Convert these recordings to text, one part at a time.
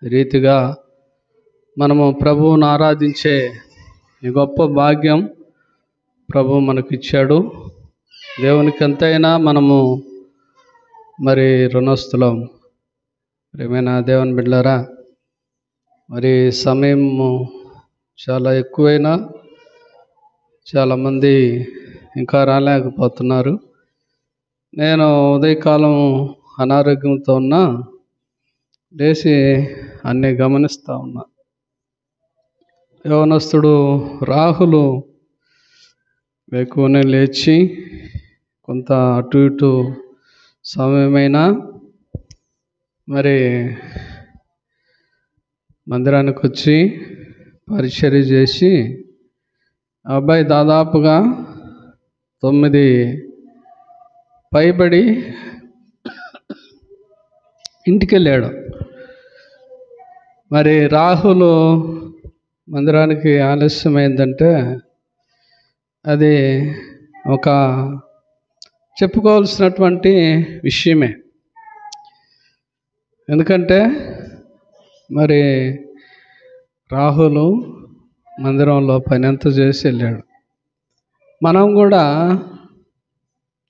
రీతిగా మనము ప్రభువును ఆరాధించే ఈ గొప్ప భాగ్యం ప్రభువు మనకిచ్చాడు. దేవునికి ఎంతైనా మనము రుణస్థులం. ప్రియమైన దేవుని బిడ్డలారా, సమయం చాలా ఎక్కువైనా చాలామంది ఇంకా రాలేకపోతున్నారు. నేను ఉదయకాలం అనారోగ్యంతో ఉన్నా, లేచి అన్నీ గమనిస్తూ ఉన్నా. యవనస్తుడు రాహులు ఎక్కువనే లేచి కొంత అటు ఇటు సమయమైనా మందిరానికి వచ్చి పరిచర్య చేసి, అబ్బాయి దాదాపుగా 9 పైబడి ఇంటికి వెళ్ళాడు. రాహులు మందిరానికి ఆలస్యమైందంటే అది ఒక చెప్పుకోవాల్సినటువంటి విషయమే. ఎందుకంటే రాహులు మందిరంలో పని ఎంత చేసి వెళ్ళాడు. మనం కూడా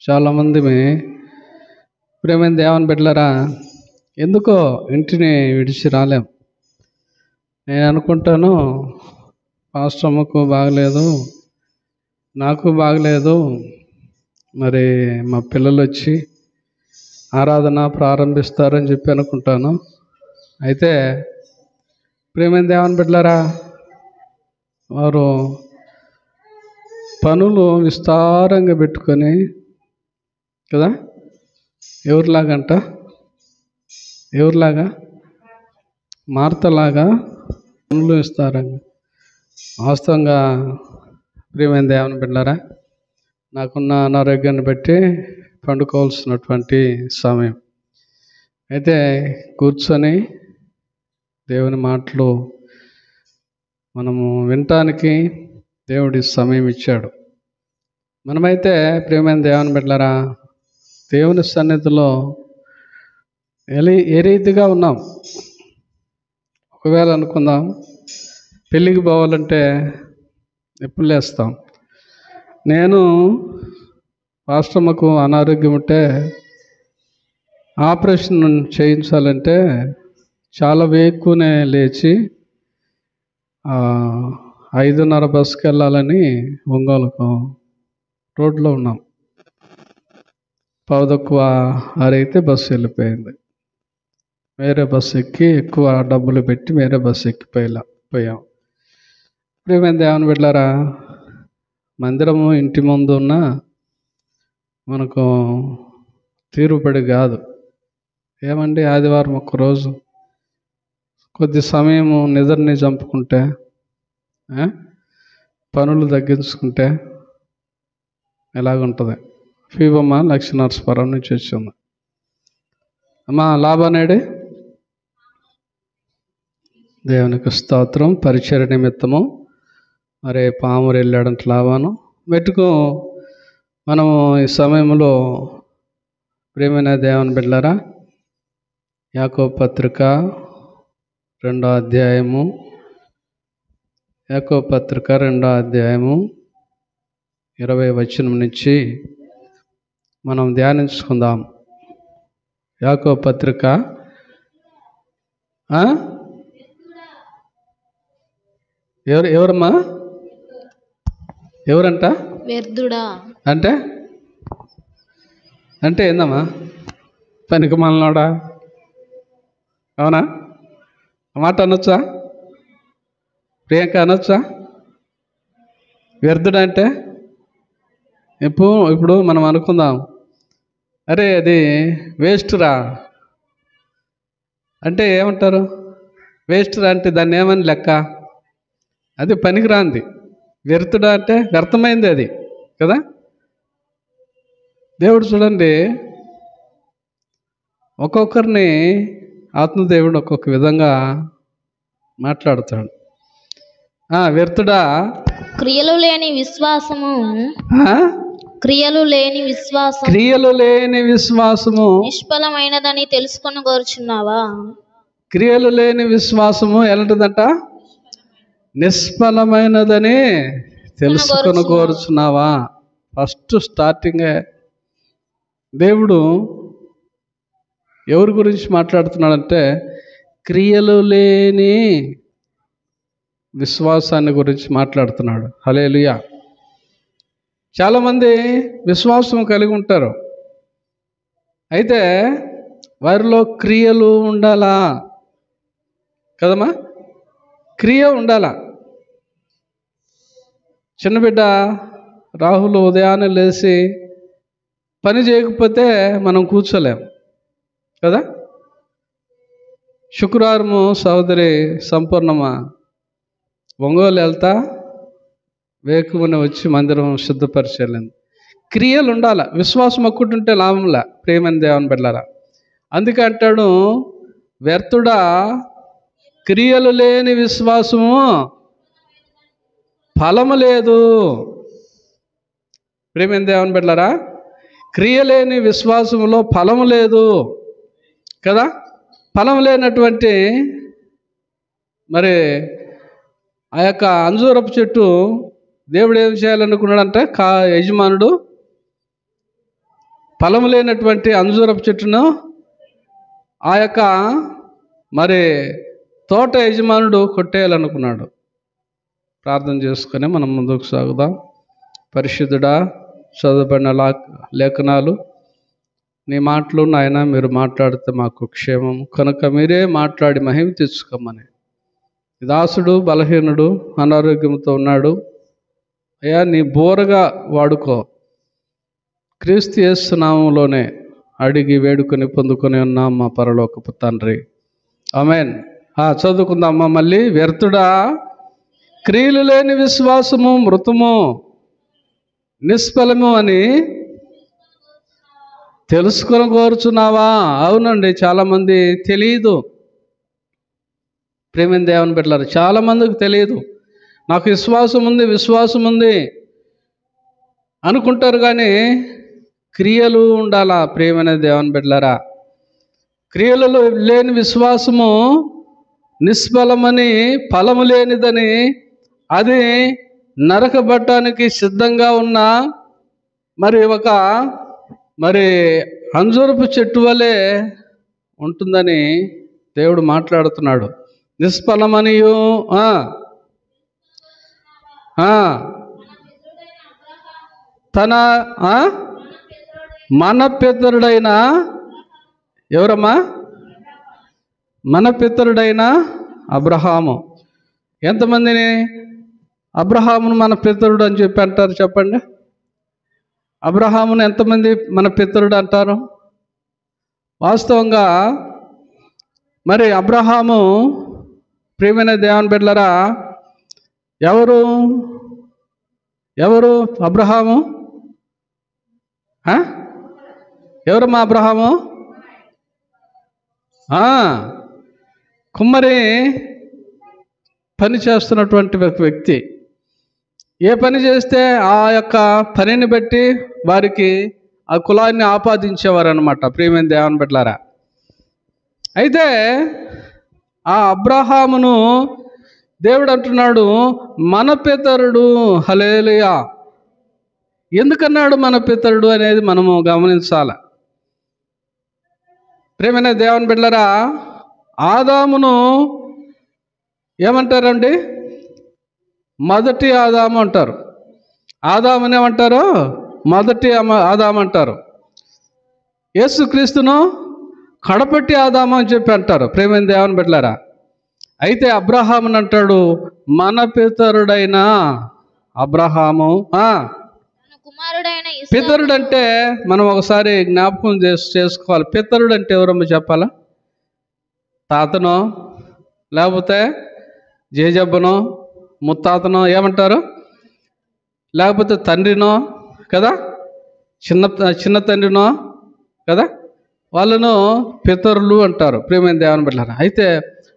చాలామంది ప్రేమైన దేవుని బిడ్డలారా, ఎందుకో ఇంటిని విడిచి రాలేం. నేను అనుకుంటాను, పాస్టర్ అమ్మకు బాగలేదు, నాకు బాగలేదు, మా పిల్లలు వచ్చి ఆరాధన ప్రారంభిస్తారని చెప్పి అనుకుంటాను. అయితే ప్రియమైన దేవుని బిడ్డలారా, వారు పనులు విస్తారంగా పెట్టుకొని కదా, ఎవరిలాగా మార్తలాగా పనులు విస్తారంగా. వాస్తవంగా ప్రియమైన దేవుని బిడ్డలారా, నాకున్న అనారోగ్యాన్ని బట్టి పండుకోవాల్సినటువంటి సమయం. అయితే కూర్చొని దేవుని మాటలు మనము వినటానికి దేవుడి సమయం ఇచ్చాడు. మనమైతే ప్రియమైన దేవుని బిడ్డలారా, దేవుని సన్నిధిలో ఏ రీతిగా ఉన్నాం. ఒకవేళ అనుకుందాం, పెళ్ళికి పోవాలంటే ఎప్పుడు లేస్తాం. నేను పాస్టమ్మకు అనారోగ్యం ఉంటే ఆపరేషన్ చేయించాలంటే చాలా వేకునే లేచి 5:30 బస్సుకి వెళ్ళాలని ఒంగోలుకు రోడ్లో ఉన్నాం. 5:15 అయితే బస్సు వెళ్ళిపోయింది. వేరే బస్సు ఎక్కి ఎక్కువ డబ్బులు పెట్టి వేరే బస్సు పోయాం. ప్రియమైన దేవుని బిడ్డలారా, మందిరము ఇంటి ముందు ఉన్న మనకు తీరుబడి కాదు. ఏమండి, ఆదివారం ఒక్కరోజు కొద్ది సమయము నిద్రని చంపుకుంటే, పనులు తగ్గించుకుంటే ఎలాగుంటుంది? ఫీవమ్మ లక్ష్మీనరస్వరం నుంచి వచ్చింది. అమ్మా లాభానేడే దేవునికి స్తోత్రం. పరిచయ నిమిత్తము పామురు వెళ్ళాడంట లాభాను మెట్టుకు. మనము ఈ సమయంలో ప్రియమైన దేవుని బిడ్డలారా, యాకోబు పత్రిక 2వ అధ్యాయము, యాకోబు పత్రిక 2వ అధ్యాయము 20వ వచనం నుంచి మనం ధ్యానించుకుందాం. యాకోబు పత్రిక ఎవరమ్మా? ఎవరంట? వ్యర్థుడా అంటే ఏందమ్మా? పనికి మాలినోడా? అవునా? మాట అనొచ్చా? ప్రియాంక అనొచ్చా? వ్యర్థుడా అంటే ఇప్పుడు మనం అనుకుందాం, అరే అది వేస్ట్ రా అంటే ఏమంటారు? వేస్ట్ రా అంటే దాన్ని ఏమని లెక్క? అది పనికిరాంది. వ్యర్థుడా అంటే వ్యర్థమైంది అది కదా. దేవుడు చూడండి, ఒక్కొక్కరిని ఆత్మదేవుడు ఒక్కొక్క విధంగా మాట్లాడుతాడు. వ్యర్థుడా, క్రియలు లేని విశ్వాసము నిష్ఫలమైనదని తెలుసుకొని కోరుచున్నావా? క్రియలు లేని విశ్వాసము ఎలాంటిదంట? నిష్ఫలమైనదని తెలుసుకొని కోరుచున్నావా? ఫస్ట్ స్టార్టింగే దేవుడు ఎవరి గురించి మాట్లాడుతున్నాడంటే క్రియలు లేని విశ్వాసాన్ని గురించి మాట్లాడుతున్నాడు. హల్లెలూయా. చాలామంది విశ్వాసం కలిగి ఉంటారు, అయితే వారిలో క్రియలు ఉండాలా కదమ్మా? క్రియ ఉండాలా. చిన్న బిడ్డ రాహుల్ ఉదయాన్నే లేచి పని చేయకపోతే మనం కూర్చోలేం కదా. శుక్రవారము సహోదరి సంపూర్ణమ్మ ఒంగోలు వెళ్తా వేకువని వచ్చి మందిరం శుద్ధపరిచేయాలి. క్రియలు ఉండాల. విశ్వాసం ఒక్కటుంటే లాభంలా ప్రేమని దేవుని బిడ్డలారా. అందుకే అంటాడు, వ్యర్థుడా క్రియలు లేని విశ్వాసము ఫలము లేదు. ప్రేమని దేవుని బిడ్డలారా, క్రియ లేని విశ్వాసములో ఫలము లేదు కదా. ఫలం లేనటువంటి మరి ఆ యొక్క అంజూరపు చెట్టు దేవుడు ఏం చేయాలనుకున్నాడంటే యజమానుడు ఫలం లేనటువంటి అంజూరపు చెట్టును ఆ యొక్క మరి తోట యజమానుడు కొట్టేయాలనుకున్నాడు. ప్రార్థన చేసుకొని మనం ముందుకు సాగుదాం. పరిశుద్ధుడా, చదవబడిన లేఖనాలు నీ మాటలు నాయన మీరు మాట్లాడితే మాకు క్షేమం కనుక మీరే మాట్లాడి మహిమ తెచ్చుకోమని. దాసుడు బలహీనుడు అనారోగ్యంతో ఉన్నాడు అయ్యా, నీ బోరగా వాడుకో. క్రీస్తు యేసు నామములోనే అడిగి వేడుకొని పొందుకొని ఉన్నాం మా పరలోకపు తండ్రి, ఆమేన్. చదువుకుందామా మళ్ళీ. వ్యర్థుడా క్రియలు లేని విశ్వాసము మృతము నిష్ఫలము అని తెలుసుకొని కోరుచున్నావా? అవునండి, చాలామంది తెలియదు. ప్రేమ దేవుని బిడ్డలారా, చాలామందికి తెలియదు. నాకు విశ్వాసం ఉంది అనుకుంటారు, కానీ క్రియలు ఉండాలా. ప్రేమైన దేవుని బిడ్డలారా, క్రియలలో లేని విశ్వాసము నిష్ఫలమని, ఫలము లేనిదని, అది నరకబట్టానికి సిద్ధంగా ఉన్న మరి అంజూరపు చెట్టు వలె ఉంటుందని దేవుడు మాట్లాడుతున్నాడు. నిష్ఫలమనియు మన పితరుడైన ఎవరమ్మా? మన పితరుడైన అబ్రహాము. ఎంతమందిని అబ్రహామును మన పితరుడు అని చెప్పి అంటారు చెప్పండి? అబ్రహామును ఎంతమంది మన పితరుడు అంటారు? వాస్తవంగా మరి అబ్రహాము ప్రియమైన దేవుని బిడ్డలారా, ఎవరు అబ్రహాము? ఎవరమ్మా అబ్రహాము? కుమ్మరి పని చేస్తున్నటువంటి వ్యక్తి. ఏ పని చేస్తే ఆ యొక్క పనిని బట్టి వారికి ఆ కులాన్ని ఆపాదించేవారు అనమాట. ప్రియమైన దేవుని బిడ్డలారా, అయితే ఆ అబ్రహామును దేవుడు అంటున్నాడు మన పితరుడు. హల్లెలూయా. ఎందుకన్నాడు మన పితరుడు అనేది మనము గమనించాలి. ప్రియమైన దేవుని బిడ్డలారా, ఆదామును ఏమంటారండి? మొదటి ఆదాము అంటారు. ఆదాముని ఏమంటారు? మొదటి ఆదాము అంటారు. యేసుక్రీస్తును కడపట్టి ఆదాము అని చెప్పి అంటారు. ప్రేమైన దేవుని బిడ్డలారా, అయితే అబ్రహాముని అంటాడు మన పితరుడైన అబ్రహాము. పితరుడు అంటే మనం ఒకసారి జ్ఞాపకం చేసుకోవాలి. పితరుడు అంటే ఎవరమ్మా చెప్పాలా? తాతనో లేకపోతే జేజబ్బనో ముత్తాతనో ఏమంటారు? లేకపోతే తండ్రినో కదా, చిన్న తండ్రినో కదా, వాళ్ళను పితరులు అంటారు. ప్రియమైన దేవుని బిడ్డలారా, అయితే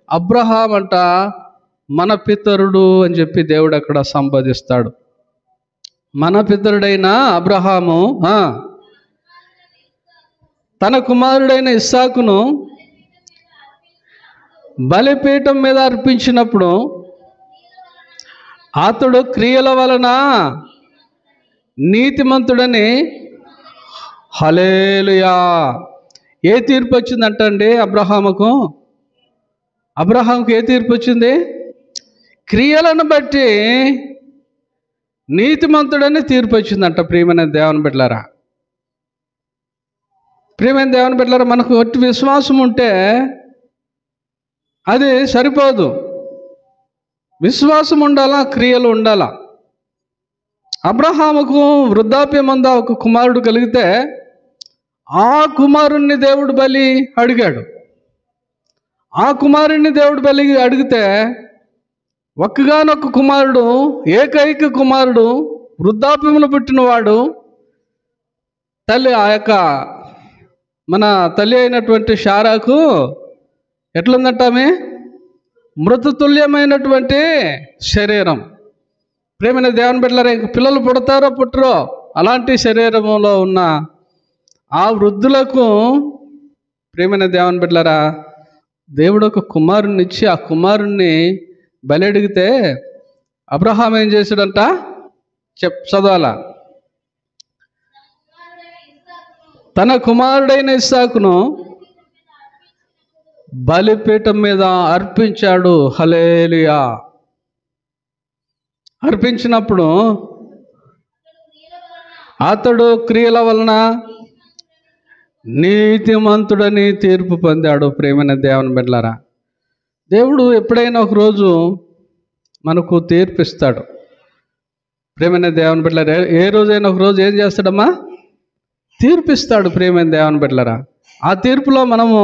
అబ్రహాం అంట మన పితరుడు అని చెప్పి దేవుడు అక్కడ సంబోధిస్తాడు. మన పితరుడైన అబ్రహాము తన కుమారుడైన ఇస్సాకును బలిపీఠం మీద అర్పించినప్పుడు అతడు క్రియల వలన నీతిమంతుడని, హల్లెలూయా. ఏ తీర్పు వచ్చిందంటండి అబ్రహాముకు ఏ తీర్పు వచ్చింది? క్రియలను బట్టి నీతిమంతుడని తీర్పు వచ్చిందంట. ప్రియమైన దేవుని బిడ్డలారా, మనకు ఒట్టి విశ్వాసం ఉంటే అది సరిపోదు. విశ్వాసం ఉండాలా, క్రియలు ఉండాలా. అబ్రహాముకు వృద్ధాప్యమంద ఒక కుమారుడు కలిగితే ఆ కుమారుణ్ణి దేవుడు బలి అడిగాడు. ఆ కుమారుణ్ణి దేవుడు బలి అడిగితే ఒక్కగానొక్క కుమారుడు, ఏకైక కుమారుడు, వృద్ధాప్యములు పుట్టినవాడు, తల్లి ఆ యొక్క మన తల్లి అయినటువంటి శారాకు ఎట్లుందంట? ఆమె మృతతుల్యమైనటువంటి శరీరం. ప్రేమైన దేవుని బిడ్డలారా, ఇంక పిల్లలు పుడతారో పుట్టరో అలాంటి శరీరంలో ఉన్న ఆ వృద్ధులకు, ప్రేమైన దేవుని బిడ్డలారా, దేవుడు ఒక కుమారుణ్ణి ఇచ్చి ఆ కుమారుణ్ణి బలి అడిగితే అబ్రహాం ఏం చేశాడంట? చదవాలా. తన కుమారుడైన ఇస్సాకును బలిపీఠం మీద అర్పించాడు. హల్లెలూయా. అర్పించినప్పుడు అతడు క్రియల వలన నీతిమంతుడని తీర్పు పొందాడు. ప్రేమైన దేవుని బిడ్డలారా, దేవుడు ఎప్పుడైనా ఒకరోజు మనకు తీర్పిస్తాడు. ప్రేమైన దేవుని బిడ్డలారా, ఏ రోజైనా ఒకరోజు ఏం చేస్తాడమ్మా? తీర్పిస్తాడు. ప్రేమైన దేవుని బిడ్డలారా, ఆ తీర్పులో మనము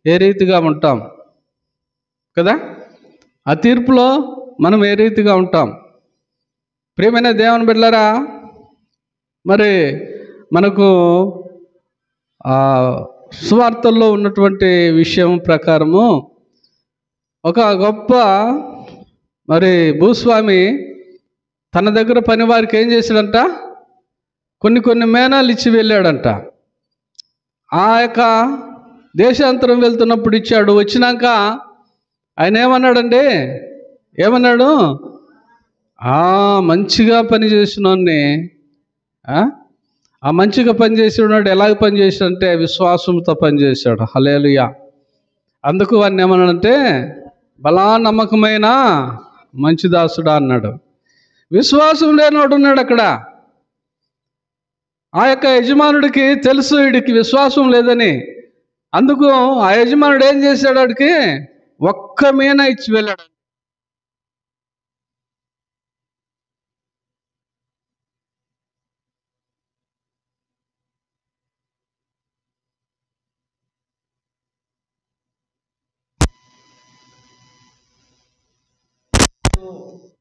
ఏ రీతిగా ఉంటాం కదా? ఆ తీర్పులో మనం ఏ రీతిగా ఉంటాం? ప్రియమైన దేవుని బిడ్డలారా, మరి మనకు సువార్తల్లో ఉన్నటువంటి విషయం ప్రకారము ఒక గొప్ప మరి భూస్వామి తన దగ్గర పని వారికి ఏం చేశాడంట? కొన్ని మేనాలు ఇచ్చి వెళ్ళాడంట. ఆ యొక్క దేశాంతరం వెళ్తున్నప్పుడు ఇచ్చాడు. వచ్చినాక ఆయన ఏమన్నాడండి? ఏమన్నాడు? మంచిగా పని చేసినోడిని, ఆ మంచిగా పని చేసేవాడు ఎలాగ పని చేశాడంటే విశ్వాసంతో పనిచేశాడు. హల్లెలూయా. అందుకు వాడిని ఏమన్నాడంటే బలా నమ్మకమైన మంచి దాసుడా అన్నాడు. విశ్వాసం లేనివాడు ఉన్నాడు అక్కడ. ఆ యొక్క యజమానుడికి తెలుసు వీడికి విశ్వాసం లేదని. అందుకు ఆ యజమానుడు ఏం చేశాడు? వాడికి ఒక్క మీన ఇచ్చి వెళ్ళాడు.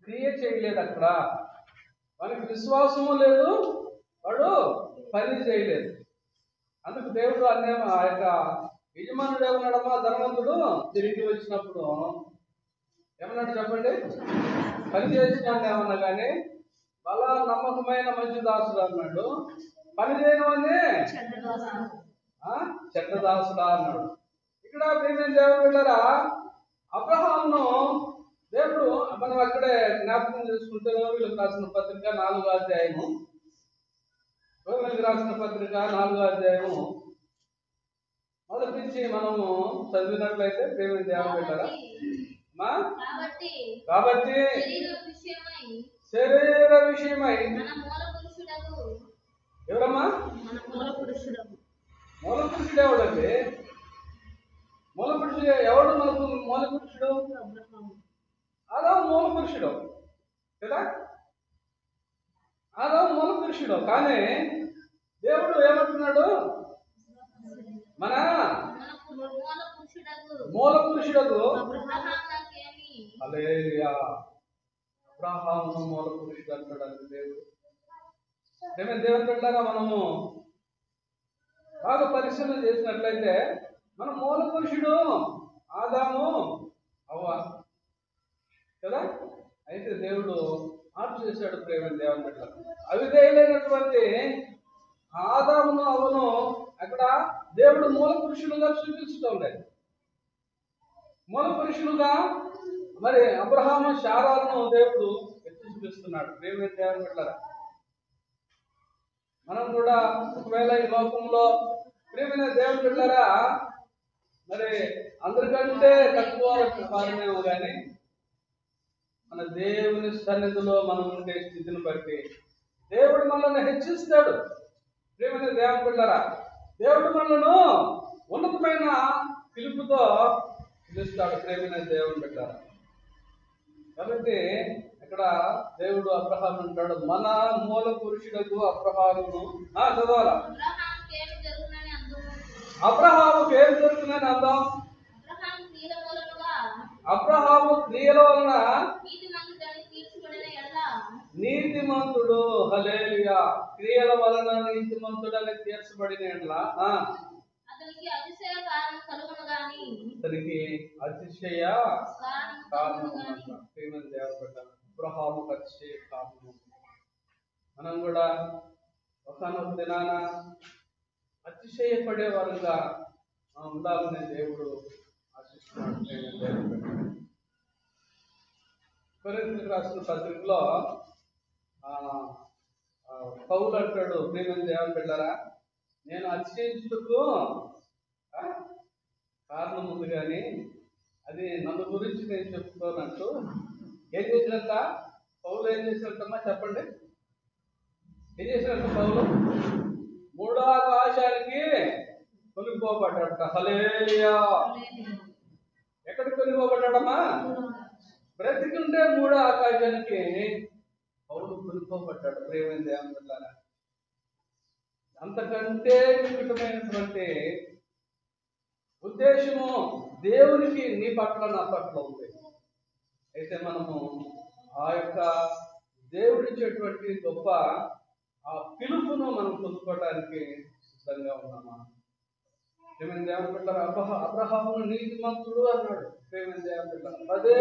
క్రియ చేయలేదు అక్కడ. వానికి విశ్వాసము లేదు, వాడు పని చేయలేదు. అందుకు దేవుడు అనే ఆ యొక్క యజమానుడు ఏమన్నాడమ్మా? ధనవంతుడు తిరిగి వచ్చినప్పుడు ఏమన్నాడు చెప్పండి? పని చేసినాడు ఏమన్నా కానీ బలా నమ్మకమైన మంచి దాసుడు అన్నాడు. పని చేయని వాడిని చెడ్డ దాసుడా అన్నాడు. ఇక్కడ ప్రియమైన దేవుని బిడ్డలారా, అబ్రహామును దేవుడు మనం అక్కడే జ్ఞాపకం చేసుకుంటే రోమిలకు రాసిన పత్రిక 4వ అధ్యాయము, రోమిలకు రాసిన పత్రిక 4వ అధ్యాయము మొదటి నుంచి మనము చదివినట్లయితే ప్రేమ దేవుని బిడ్డలారా, కాబట్టి శరీర విషయమై ఎవరమ్మా? మూల పురుషుడు ఎవడండి? మూల పురుషుడు ఎవడు? మనకు మూల పురుషుడు ఆదాము మూల పురుషుడు కదా? ఆదాము మూల పురుషుడు. కానీ దేవుడు ఏమంటున్నాడు? మన మూల పురుషుడు హల్లెలూయా. అబ్రహామును మూల పురుషుడు అంటాడు దేవుడు. దేవుని బిడ్డలారా, మనము బాగా పరిశీలన చేసినట్లయితే మన మూల పురుషుడు ఆదాము అవ్వ కదా. అయితే దేవుడు ఆపు చేశాడు. ప్రేమ దేవుని బిడ్డలారా, అవిధేయులైనటువంటి ఆదామును అవ్వను అక్కడ దేవుడు మూల పురుషులుగా చూపించడం లేదు. మూల పురుషులుగా మరి అబ్రహాము శారాలను దేవుడు ఎత్తి చూపిస్తున్నాడు. దేవుని దేవుని బిడ్డలారా, మనం కూడా ఒకవేళ ఈ లోకంలో ప్రియమైన దేవుని బిడ్డలారా మరి అందరికంటే తక్కువ వారమేమో కానీ మన దేవుని సన్నిధిలో మనం ఉండే స్థితిని బట్టి దేవుడు మనల్ని హెచ్చిస్తాడు. ప్రియమైన దేవుని బిడ్డలారా, దేవుడు మనలను ఉన్నతమైన పిలుపుతో పిలుస్తాడు. ప్రియమైన దేవుని బిడ్డలారా, కాబట్టి ఇక్కడ దేవుడు అబ్రహాము అంటాడు, మన మూల పురుషులకు అబ్రహామును చదవాలా, అబ్రహాముకు ఏం జరుగుతుందని అందాం. అబ్రహాము క్రియల వలన నీతిమంతుడు, హల్లెలూయా, క్రియల వలన నీతిమంతుడని తీర్చబడిన ఎడలా అతనికి అతిశయ కారణము. అబ్రహాముకు అతిశయ కారణము. మనం కూడా ఒకనొక దినాన అతిశయపడే వారుగా ఉండాలని దేవుడు ఆశిస్తున్నాడు. కొరింథీయులకు రాసిన పత్రికలో పౌలు అంటాడు, ప్రియమైన దేవుని బిడ్డలారా, నేను అతిశయించుటకు కారణం ఉంది కానీ అది నన్ను గురించి నేను చెప్పుకోనంటూ ఏం చేసినంత పౌలు ఏం చేసినట్టమ్మా చెప్పండి. ఏం చేసినట్టు పౌలు మూడో ఆకాశానికి కొనుక్కోబడ్డాడట. హల్లెలూయా. ఎక్కడికి కొనుక్కోబడ్డాడమ్మా? బ్రతికుంటే మూడో ఆకాశానికి పౌలు కొనుక్కోబడ్డాడు. ప్రియమైన దేవుని బిడ్డలారా, అంతకంటే వికటమైనటువంటి ఉద్దేశము దేవునికి నీ పట్ల నా పట్ల ఉంది. అయితే మనము ఆ యొక్క దేవుడిచ్చేటువంటి గొప్ప ఆ పిలుపును మనం పొందుకోవడానికి సిద్ధంగా ఉన్నామా? ప్రియమైన దేవుని బిడ్డలారా, అబ్రహామును నీతిమంతుడు అన్నాడు. ప్రియమైన దేవుని బిడ్డలారా, పదే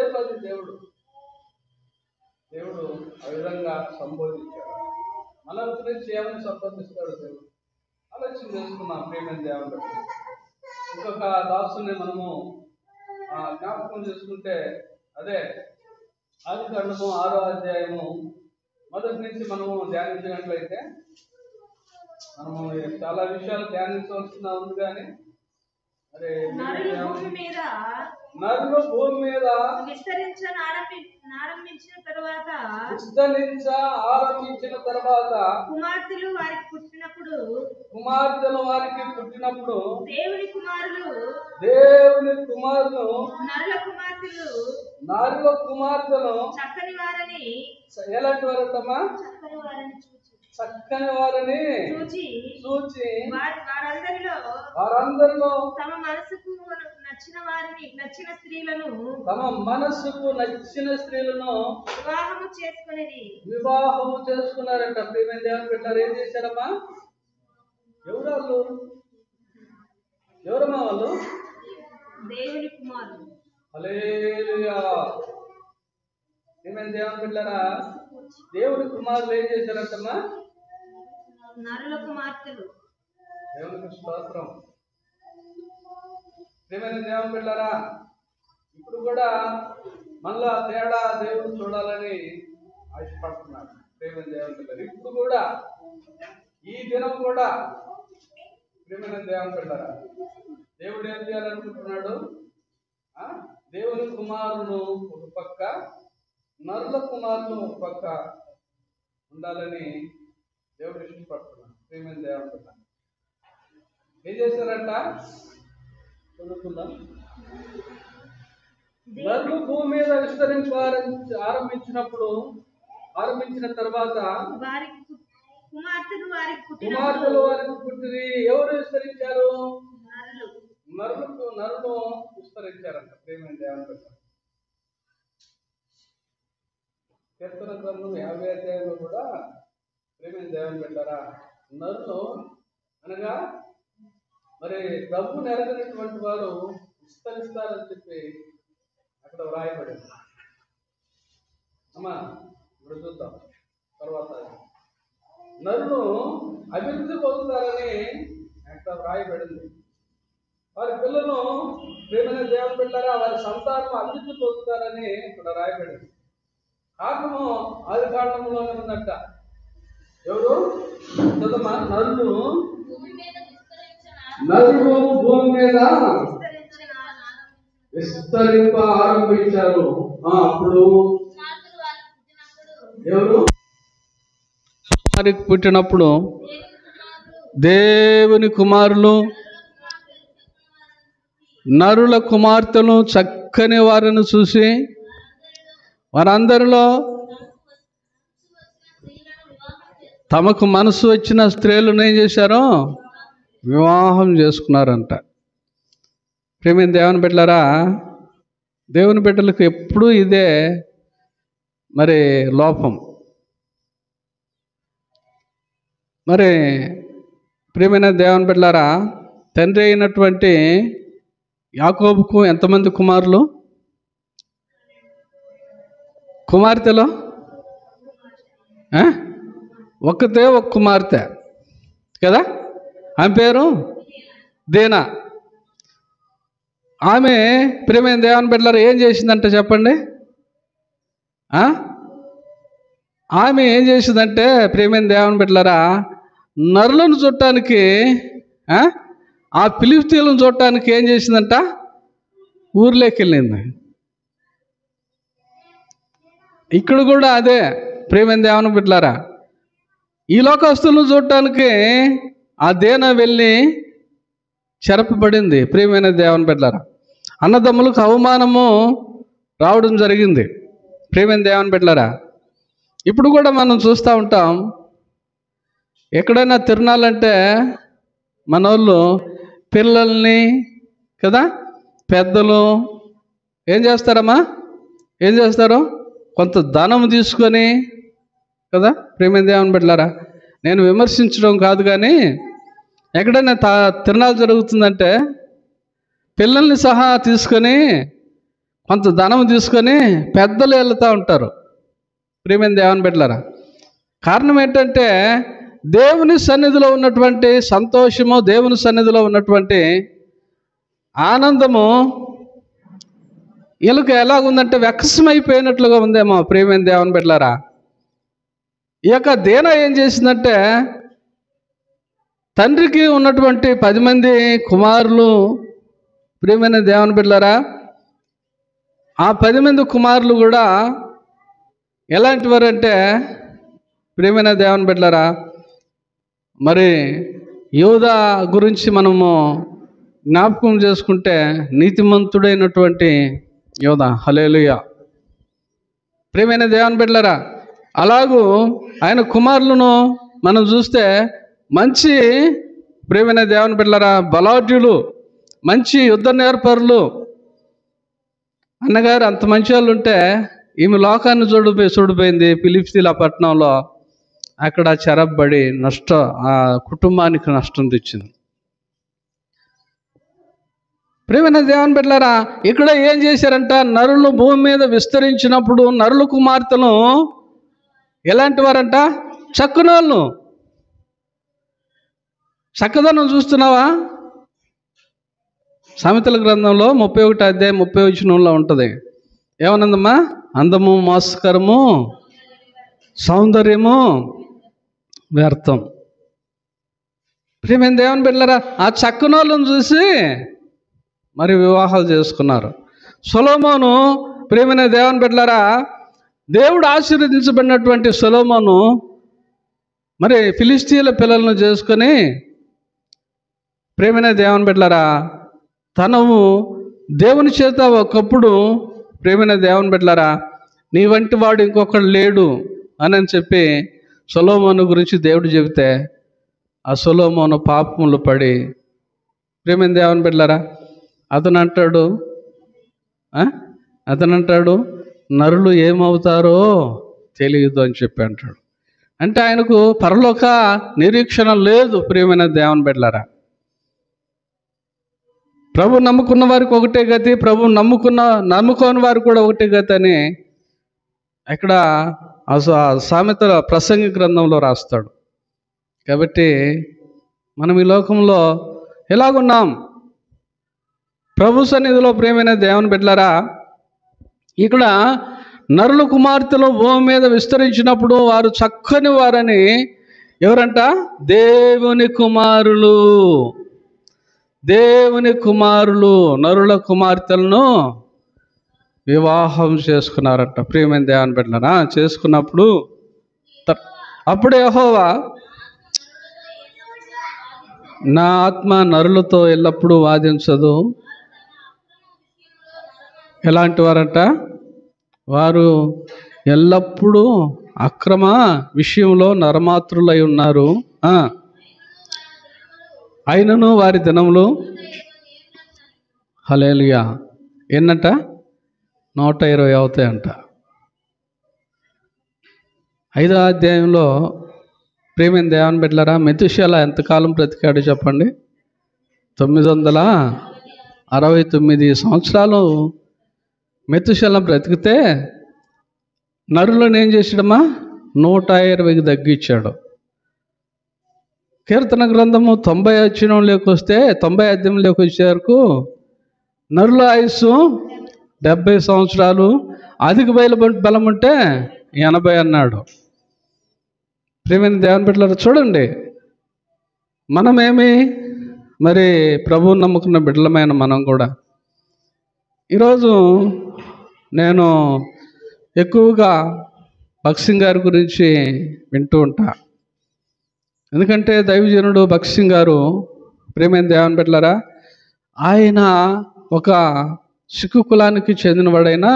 దేవుడు ఆ విధంగా సంబోధించాడు. మన గురించి ఏమని సంబోధిస్తాడు దేవుడు ఆలోచన చేసుకున్నాం. ప్రియమైన దేవుని బిడ్డలారా, ఇంకొక దాసుని మనము జ్ఞాపకం చేసుకుంటే అదే ఆదికాండము 6వ అధ్యాయము మొదటి నుంచి మనము ధ్యానించినట్లయితే మనము చాలా విషయాలు ధ్యానించవలసిన ఉంది. కానీ మరి నరులు భూమి మీద ఆరంభించిన తర్వాత కుమార్తెలు వారికి పుట్టినప్పుడు దేవుని కుమారులు నరుల కుమార్తెలు చక్కని వారని ఎలాంటి వారమ్మా? చక్కని వారిని చూచి వారందరిలో తమ మనసుకు నచ్చిన స్త్రీలను వివాహము చేసుకున్నారంట. ప్రియమైన దేవుని బిడ్డలారా, ఏం చేశారమ్మా? ఎవరమ్మా వాళ్ళు? దేవుని కుమారులు. హల్లెలూయా. ప్రియమైన దేవుని బిడ్డలారా, దేవుని కుమారులు ఏం చేశారంటమ్మా? నరుల కుమార్తెలు. దేవునికి స్తోత్రం. ప్రియమైన దేవుని బిడ్డలారా, ఇప్పుడు కూడా మనలో తేడా దేవుడు చూడాలని ఆశపడుతున్నాడు. ప్రియమైన దేవుని బిడ్డలారా, ఇప్పుడు కూడా ఈ దినం కూడా ప్రియమైన దేవుని బిడ్డలారా, దేవుడు ఏం చేయాలనుకుంటున్నాడు? దేవుని కుమారులు ఒక పక్క, నరుల కుమారులు ఒక పక్క ఉండాలని దేవుడు ఇష్టపడుతున్నాడు. ప్రియమైన దేవుని బిడ్డలారా, ఏం చేశారంట? చదువుకుందాం. నరులు భూమి మీద ఆరంభించిన తర్వాత కుమార్తెలు వారికి పుట్టింది. ఎవరు విస్తరించారు? నరులు విస్తరించారంట. ప్రియమైన దేవుని బిడ్డలారా, కీర్తన గ్రంథం 50వ అధ్యాయంలో కూడా ప్రియమైన దేవుని బిడ్డలారా, నరులు అనగా మరి ప్రభు నెరవేరినటువంటి వారు విస్తరిస్తారని చెప్పి అక్కడ వ్రాయబడింది. అమ్మా ఇప్పుడు చూద్దాం. తర్వాత నరులు అభివృద్ధి పొందుతారని అక్కడ వ్రాయబడింది. వారి పిల్లలు ప్రేమైన దేవుని బిడ్డలారా వారి సంతానం అభివృద్ధి పొందుతారని ఇక్కడ రాయబడింది. కారణము ఆది కాండంలోనే ఉందంట. ఎవరు చదమ్మా? నరులు భూమి మీద విస్తరింప ఆరంభించారు. అప్పుడు ఎవరు పుట్టినప్పుడు దేవుని కుమారులు నరుల కుమార్తెలు చక్కని వారిని చూసి వారందరిలో తమకు మనసు వచ్చిన స్త్రీలను ఏం చేశారో వివాహం చేసుకున్నారంట. ప్రేమైన దేవుని బిడ్డలారా, దేవుని బిడ్డలకు ఎప్పుడూ ఇదే మరి లోపం. మరి ప్రేమైన దేవుని బిడ్డలారా, తండ్రి అయినటువంటి యాకోబుకు ఎంతమంది కుమారులు? కుమార్తెలో ఒక్కతే ఒక కుమార్తె కదా, ఆమె పేరు దీనా. ఆమె ప్రేమైన దేవుని బిడ్డలారా ఏం చేసిందంటే చెప్పండి? ఆమె ఏం చేసిందంటే ప్రేమైన దేవుని బిడ్డలారా, నరులను చూడటానికి ఆ ఫిలిష్తీయులను చూడటానికి ఏం చేసిందంట? ఊర్లోకి వెళ్ళింది. ఇక్కడ కూడా అదే ప్రేమైన దేవుని బిడ్డలారా, ఈ లోకస్తులను చూడటానికి ఆ దీనా వెళ్ళి చెరపబడింది. ప్రియమైన దేవుని బిడ్డలారా, అన్నదమ్ములకు అవమానము రావడం జరిగింది. ప్రియమైన దేవుని బిడ్డలారా, ఇప్పుడు కూడా మనం చూస్తూ ఉంటాం. ఎక్కడైనా తిరణాలంటే మనోళ్ళు పిల్లల్ని కదా పెద్దలు ఏం చేస్తారమ్మా? ఏం చేస్తారు? కొంత ధనం తీసుకొని కదా. ప్రేమైన దేవుని బిడ్డలారా, నేను విమర్శించడం కాదు, కానీ ఎక్కడైనా తిరణాలు జరుగుతుందంటే పిల్లల్ని సహా తీసుకొని కొంత ధనం తీసుకొని పెద్దలు వెళ్తూ ఉంటారు. ప్రియమైన దేవుని బిడ్డలారా, కారణం ఏంటంటే దేవుని సన్నిధిలో ఉన్నటువంటి సంతోషము, దేవుని సన్నిధిలో ఉన్నటువంటి ఆనందము వీళ్ళకి ఎలాగుందంటే వ్యక్సమైపోయినట్లుగా ఉందేమో. ప్రియమైన దేవుని బిడ్డలారా, ఈ యొక్క దీనా ఏం చేసిందంటే తండ్రికి ఉన్నటువంటి 10 మంది కుమారులు, ప్రియమైన దేవుని బిడ్డలారా, ఆ 10 మంది కుమారులు కూడా ఎలాంటి వారంటే ప్రియమైన దేవుని బిడ్డలారా, మరి యోధా గురించి మనము జ్ఞాపకం చేసుకుంటే నీతిమంతుడైనటువంటి యోధా. హల్లెలూయా. ప్రియమైన దేవుని బిడ్డలారా, అలాగూ ఆయన కుమారులను మనం చూస్తే మంచి ప్రియమైన దేవుని బిడ్డలారా బలాఢ్యులు, మంచి యుద్ధ నేర్పరులు. అన్నగారు అంత మంచి వాళ్ళు ఉంటే ఈమె లోకాన్ని చూడిపోయింది ఫిలిష్తీయుల పట్టణంలో. అక్కడ చెరబడి ఆ కుటుంబానికి నష్టం తెచ్చింది. ప్రియమైన దేవుని బిడ్డలారా, ఇక్కడ ఏం చేశారంట? నరులు భూమి మీద విస్తరించినప్పుడు నరుల కుమార్తెలు ఎలాంటి వారంట? చక్కనోళ్ళు. చక్కదనం చూస్తున్నావా? సామెతల గ్రంథంలో 31 అధ్యాయం 30 వచనంలో ఉంటుంది. ఏమన్నదమ్మా? అందము మోసకరము, సౌందర్యము వ్యర్థం. ప్రియమైన దేవుని బిడ్డలారా, ఆ చక్కనోళ్ళను చూసి మరి వివాహాలు చేసుకున్నారు. సొలొమోను ప్రియమైన దేవుని బిడ్డలారా, దేవుడు ఆశీర్వదించబడినటువంటి సొలొమోను మరి ఫిలిష్తీయుల పిల్లలను చేసుకొని ప్రియమైన దేవుని బిడ్డలారా తను దేవుని చేత ఒకప్పుడు ప్రియమైన దేవుని బిడ్డలారా నీ వంటి వాడు ఇంకొకడు లేడు అని చెప్పి సొలొమోను గురించి దేవుడు చెబితే ఆ సొలొమోను పాపములు పడి ప్రియమైన దేవుని బిడ్డలారా అతను అంటాడు నరులు ఏమవుతారో తెలియదు అని చెప్పి అంటాడు. అంటే ఆయనకు పరలోక నిరీక్షణ లేదు. ప్రియమైన దేవుని బిడ్డలారా, ప్రభు నమ్ముకున్న వారికి ఒకటే గతి, ప్రభు నమ్ముకోని వారికి కూడా ఒకటే గతి అని ఇక్కడ సామెతల ప్రసంగి గ్రంథంలో రాస్తాడు. కాబట్టి మనం ఈ లోకంలో ఎలాగున్నాం? ప్రభు సన్నిధిలో ప్రియమైన దేవుని బిడ్డలారా, ఇక్కడ నరుల కుమార్తెలు భూమి మీద విస్తరించినప్పుడు వారు చక్కని వారని ఎవరంట? దేవుని కుమారులు. దేవుని కుమారులు నరుల కుమార్తెలను వివాహం చేసుకున్నారట. ప్రియమైన దేవుని బిడ్డలారా, చేసుకున్నప్పుడు అప్పుడు యెహోవా, నా ఆత్మ నరులతో ఎల్లప్పుడూ వాదించదు. ఎలాంటి వారంట? వారు ఎల్లప్పుడూ అక్రమ విషయంలో నరమాత్రులై ఉన్నారు. అయినను వారి దినములు హల్లెలూయా ఎన్నంట? 120 అవుతాయంట. 5వ అధ్యాయంలో ప్రియమైన దేవుని బిడ్డలారా, మెతుషెల ఎంతకాలం బ్రతికాడు చెప్పండి? 969 సంవత్సరాలు మెతుషెల బ్రతికితే నరులను ఏం చేసాడమ్మా? 120కి తగ్గించాడు. కీర్తన గ్రంథము 90 అధ్యాయంలోకి వస్తే 90 అధ్యాయంలోకి వచ్చే వరకు నరుల ఆయుస్సు 70 సంవత్సరాలు, అధిక బలం ఉంటే 80 అన్నాడు. ప్రియమైన దేవుని బిడ్డలారా, చూడండి, మనమేమి మరి ప్రభువుని నమ్ముకున్న బిడ్డలమైన మనం కూడా ఈరోజు నేను ఎక్కువగా భగత్ సింగ్ గారి గురించి వింటూ ఉంటా. ఎందుకంటే దైవజనుడు భగత్ సింగ్ గారు ప్రియమైన దేవుని బిడ్డలారా, ఆయన ఒక సిక్కు కులానికి చెందినవాడైనా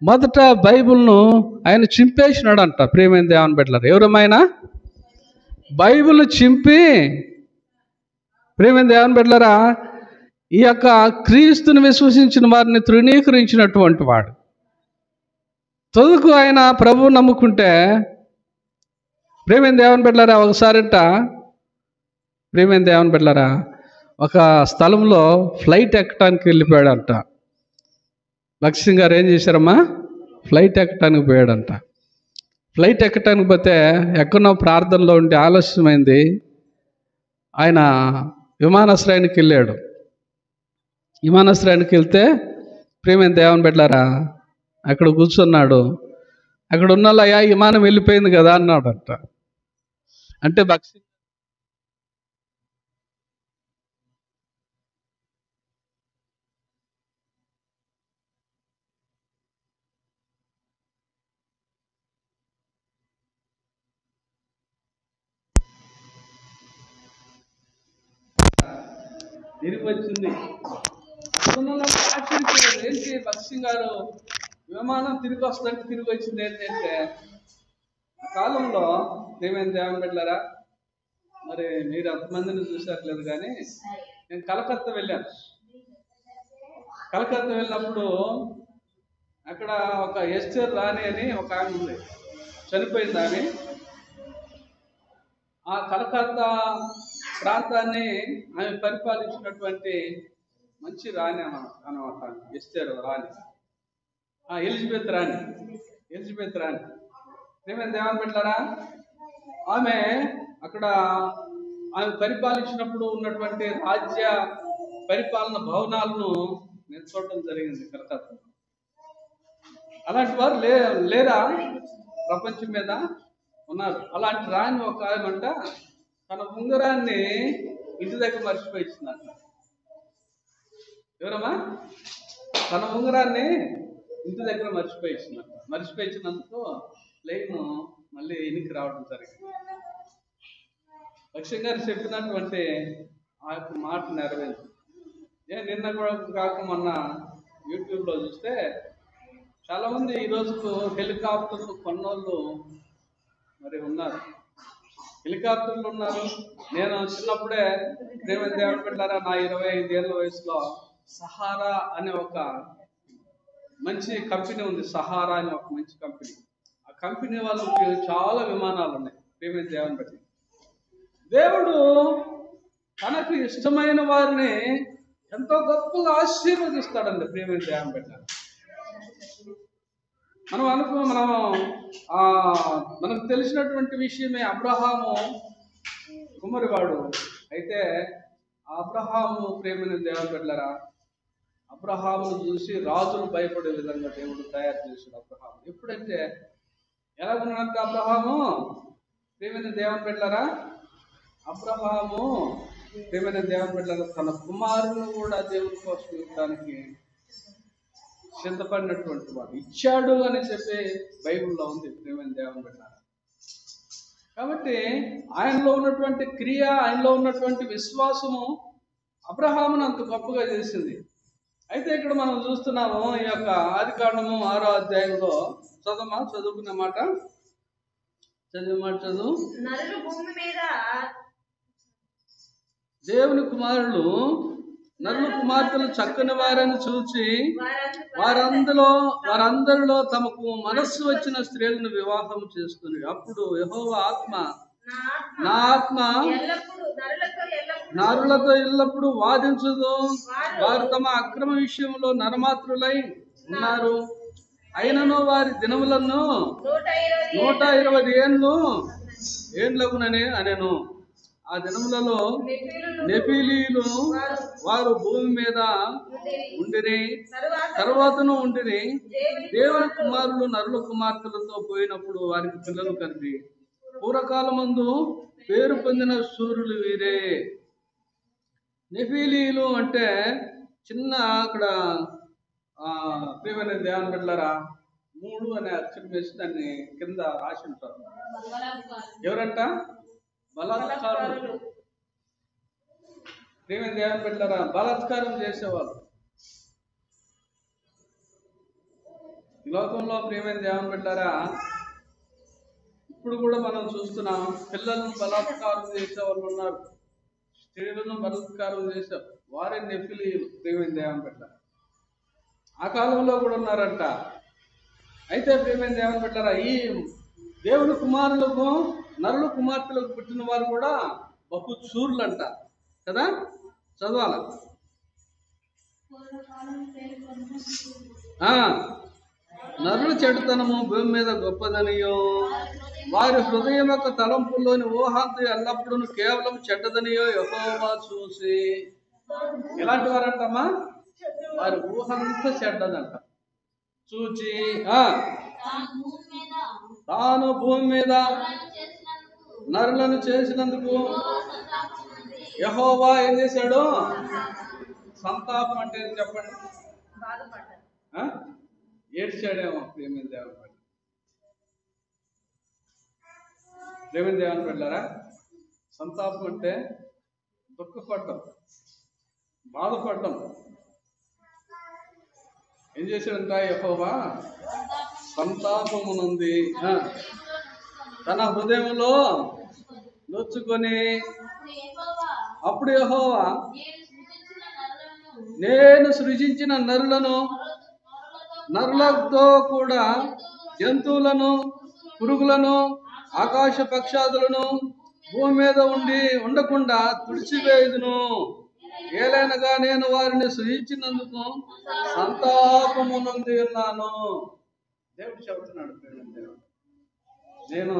మొదట బైబిల్ను ఆయన చింపేసినాడంట. ప్రియమైన దేవుని బిడ్డలారా, ఎవరమైనా బైబిల్ను చింపి ప్రియమైన దేవుని బిడ్డలారా, ఈ యొక్క క్రీస్తుని విశ్వసించిన వారిని తృణీకరించినటువంటి వాడు. తొదుకు ఆయన ప్రభువు నమ్ముకుంటే ప్రియమైన దేవుని బిడ్డలారా, ఒకసారిట ప్రియమైన దేవుని బిడ్డలారా ఒక స్థలంలో ఫ్లైట్ ఎక్కడానికి వెళ్ళిపోయాడంట. భగత్ సింగ్ గారు ఏం చేశారమ్మా? ఫ్లైట్ ఎక్కడానికి పోయాడంట. ఫ్లైట్ ఎక్కడానికి పోతే ఎక్కడో ప్రార్థనలో ఉండి ఆలస్యమైంది. ఆయన విమానాశ్రయానికి వెళ్ళాడు. విమానాశ్రయానికి వెళ్తే ప్రియమైన దేవుని బిడ్డలారా అక్కడ కూర్చున్నాడు. అక్కడ ఉన్నోళ్ళయ్యా విమానం వెళ్ళిపోయింది కదా అన్నాడంట. అంటే భగత్ సింగ్ తిరిగి వచ్చింది. ఆశ్చర్యపోయారు, ఏంటి భగత్ సింగ్ గారు విమానం తిరిగి వస్తుందంటే తిరిగి వచ్చింది ఏంటంటే, ఆ కాలంలో ప్రియమైన దేవుని బిడ్డలారా, మరి మీరు అంతమందిని చూసాట్లేదు కానీ నేను కలకత్తా వెళ్ళాను. కలకత్తా వెళ్ళినప్పుడు అక్కడ ఒక ఎస్టర్ రాణి అని ఒక ఆమె ఉంది, చనిపోయింది ఆమె. ఆ కలకత్తా ప్రాంతాన్ని ఆమె పరిపాలించినటువంటి మంచి రాణి అనమాట, ఎస్టర్ రాణి, ఎలిజబెత్ రాణి. ప్రియమైన దేవుని బిడ్డలారా, ఆమె అక్కడ ఆమె పరిపాలించినప్పుడు ఉన్నటువంటి రాజ్య పరిపాలన భవనాలను నేను చూడటం జరిగింది కలకత్తా. అలాంటి వారు లేరా ప్రపంచం మీద? ఉన్నారు. అలాంటి రాణి ఒక ఆమె తన ఉంగరాన్ని ఇంటి దగ్గర మర్చిపోయిందంట. ఎవరమ్మా? తన ఉంగరాన్ని ఇంటి దగ్గర మర్చిపోయించినందుకు ప్లేన్ మళ్ళీ ఎన్నికి రావడం జరిగింది. లక్ష్యం గారు చెప్పినటువంటి ఆ యొక్క మాట నెరవేరింది. నిన్న కూడా కాక మొన్న యూట్యూబ్లో చూస్తే చాలామంది ఈ రోజుకు హెలికాప్టర్లు కొన్నోళ్ళు మరి ఉన్నారు. హెలికాప్టర్లు ఉన్నారు. నేను చిన్నప్పుడే ప్రియమైన దేవుని బిడ్డలారా, నా 25 ఏళ్ళ వయసులో సహారా అనే ఒక మంచి కంపెనీ ఉంది. సహారా అనే ఒక మంచి కంపెనీ. ఆ కంపెనీ వాళ్ళకి చాలా విమానాలు ఉన్నాయి. ప్రియమైన దేవుని బిడ్డ, దేవుడు తనకు ఇష్టమైన వారిని ఎంతో గొప్పగా ఆశీర్వదిస్తాడండి. ప్రియమైన దేవుని బిడ్డ, మనకు తెలిసినటువంటి విషయమే, అబ్రహాము కుమ్మరివాడు. అయితే అబ్రహాము ప్రియమైన దేవుని బిడ్డలారా అబ్రహామును చూసి రాజులు భయపడే విధంగా దేవుడు తయారు చేశాడు అబ్రహాము. ఎప్పుడంటే ఎలా ఉన్నాడంటే అబ్రహాము ప్రియమైన దేవుని బిడ్డలారా, అబ్రహాము ప్రియమైన దేవుని బిడ్డలారా తన కుమారుని కూడా దేవుని కోసం ఇవ్వడానికి సిద్ధపడినటువంటి వాడు, ఇచ్చాడు అని చెప్పి బైబిల్లో ఉంది ప్రియమైన దేవుని బిడ్డలారా. కాబట్టి ఆయనలో ఉన్నటువంటి క్రియ, ఆయనలో ఉన్నటువంటి విశ్వాసము అబ్రహామును అంత గొప్పగా చేసింది. అయితే ఇక్కడ మనం చూస్తున్నాము ఈ యొక్క ఆదికాండము 6వ అధ్యాయంలో చదువుకున్న మాట చదువు. నరులు భూమి మీద దేవుని కుమారులు నరుల కుమార్తెలు చక్కని వారని చూచి వారందరిలో తమకు మనస్సు వచ్చిన స్త్రీలను వివాహం చేసుకుని, అప్పుడు యెహోవా ఆత్మ నా ఆత్మ నరులతో ఎల్లప్పుడూ వాదించదు, వారు తమ అక్రమ విషయంలో నరమాత్రులై ఉన్నారు. అయినను వారి దినములను 120 ఏండ్లకునని అనెను. ఆ దినములలో నెఫీలీలు వారు భూమి మీద ఉండిరి, తర్వాతను ఉండిరి. దేవుని కుమారులు నరుల కుమార్తెలతో పోయినప్పుడు వారికి పిల్లలు కలిగి పూర్వకాలమందు పేరు పొందిన సూర్యులు వీరే. నెఫీలీలు అంటే చిన్న అక్కడ ప్రియమైన దేవుని బిడ్డలారా 3 అనే అక్షరం వేసి దాన్ని కింద రాసి ఉంటారు. ఎవరంట? బలాత్కారులు. ప్రియమైన దేవుని బిడ్డలారా బలాత్కారం చేసేవాళ్ళు ఈ లోకంలో. ప్రియమైన దేవుని బిడ్డలారా ఇప్పుడు కూడా మనం చూస్తున్నాం, పిల్లలను బలాత్కారం చేసే వాళ్ళు ఉన్నారు, స్త్రీలను బలాత్కారం చేశారు, వారే నెఫీలీలు. ప్రియమైన దేవుని బిడ్డలారా ఆ కాలంలో కూడా ఉన్నారంట. అయితే ప్రియమైన దేవుని బిడ్డలారా ఈ దేవుని కుమారులకు నరుల కుమార్తెలకు పుట్టిన వారు కూడా బహు శూరులు అంట కదా. చదవాల నరుల చెడుతనము భూమి మీద గొప్పదనియో, వారి హృదయం యొక్క తలంపుల్లోని ఊహాంత ఎల్లప్పుడూ కేవలం చెడ్డదనియో యెహోవా చూసి. ఎలాంటి వారంటమ్మా? వారి ఊహంతా చెడ్డదంట. చూచి తాను భూమి మీద నరులను చేసినందుకు యెహోవా ఏం చేశాడు? సంతాపం అంటే చెప్పండి. ఏడ్చాడేమో. ప్రియమైన దేవుని బిడ్డలారా సంతాపం అంటే దుఃఖపడ్డం, బాధపడ్డం. ఏం చేశాడంట యెహోవా? సంతాపమునుంది తన హృదయంలో నొచ్చుకొని, అప్పుడు యెహోవా నేను సృజించిన నరులతో కూడా జంతువులను, పురుగులను, ఆకాశ పక్షాదులను భూమి మీద ఉండకుండా తుడిచివేయుదును. ఏలైనగా నేను వారిని సృజించినందుకు సంతాపమునంది ఉన్నాను. దేవుడు చెబుతున్నాడు, నేను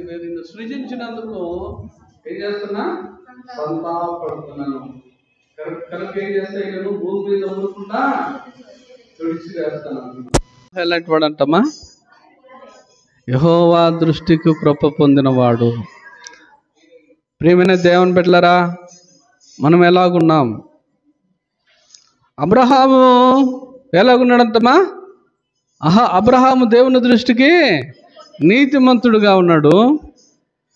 వీరిని సృజించినందుకు ఏం చేస్తున్నా? సంతాపడుతున్నాను. కనుక ఏం చేస్తా? నేను భూమి మీద ఉండకుండా తుడిచివేస్తాను. ఎలాంటి వాడు అంటమ్మా? యెహోవా దృష్టికి కృప పొందినవాడు. ప్రియమైన దేవుని బిడ్డలారా మనం ఎలాగున్నాం? అబ్రహాము ఎలాగున్నాడంటమ్మా? అబ్రహాము దేవుని దృష్టికి నీతిమంతుడుగా ఉన్నాడు.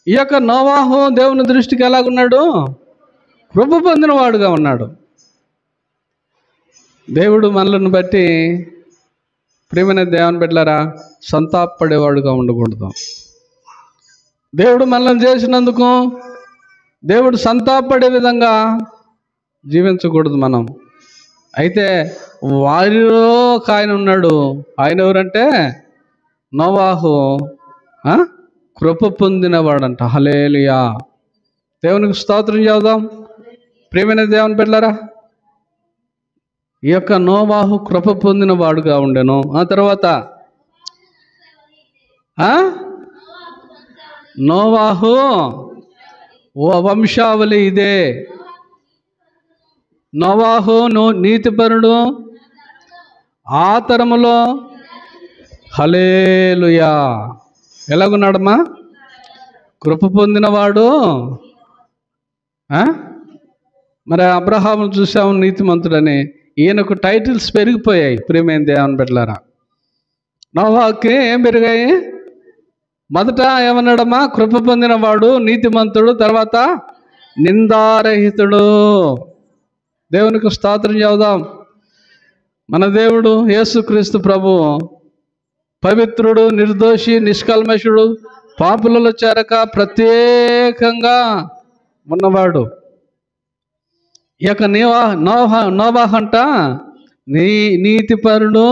ఈ యొక్క నోవాహు దేవుని దృష్టికి ఎలాగున్నాడు? కృప పొందినవాడుగా ఉన్నాడు. దేవుడు మనలను బట్టి ప్రియమైన దేవుని బిడ్డలారా సంతాపపడేవాడుగా ఉండకూడదు. దేవుడు మనల్ని చేసినందుకు దేవుడు సంతాపపడే విధంగా జీవించకూడదు మనం. అయితే వారిలో ఒక ఆయన ఉన్నాడు. ఆయన ఎవరంటే నోవాహు కృప పొందినవాడంట. హల్లెలూయా. దేవునికి స్తోత్రం చేద్దాం. ప్రియమైన దేవుని బిడ్డలారా ఈ యొక్క నోవాహు కృప పొందిన వాడుగా ఉండెను. ఆ తర్వాత నోవాహు వంశావళి ఇదే. నోవాహు నీతిపరుడు, ఆ తరములో హల్లెలూయా ఎలాగున్నాడమ్మా? కృప పొందినవాడు. మరి అబ్రహాము చూసాము నీతిమంతుడని, ఈయనకు టైటిల్స్ పెరిగిపోయాయి. ప్రియమైన దేవుని బిడ్డలారా, నోవాహుకి ఏం పెరిగాయి? మొదట ఏమన్నాడమ్మా? కృప పొందినవాడు, నీతిమంతుడు, తర్వాత నిందారహితుడు. దేవునికి స్తోత్రం చెబుదాం. మన దేవుడు యేసుక్రీస్తు ప్రభువు పవిత్రుడు, నిర్దోషి, నిష్కల్మషుడు, పాపులలో చేరక ప్రత్యేకంగా ఉన్నవాడు. ఈ యొక్క నోవాహు అంట నీతిపరుడు,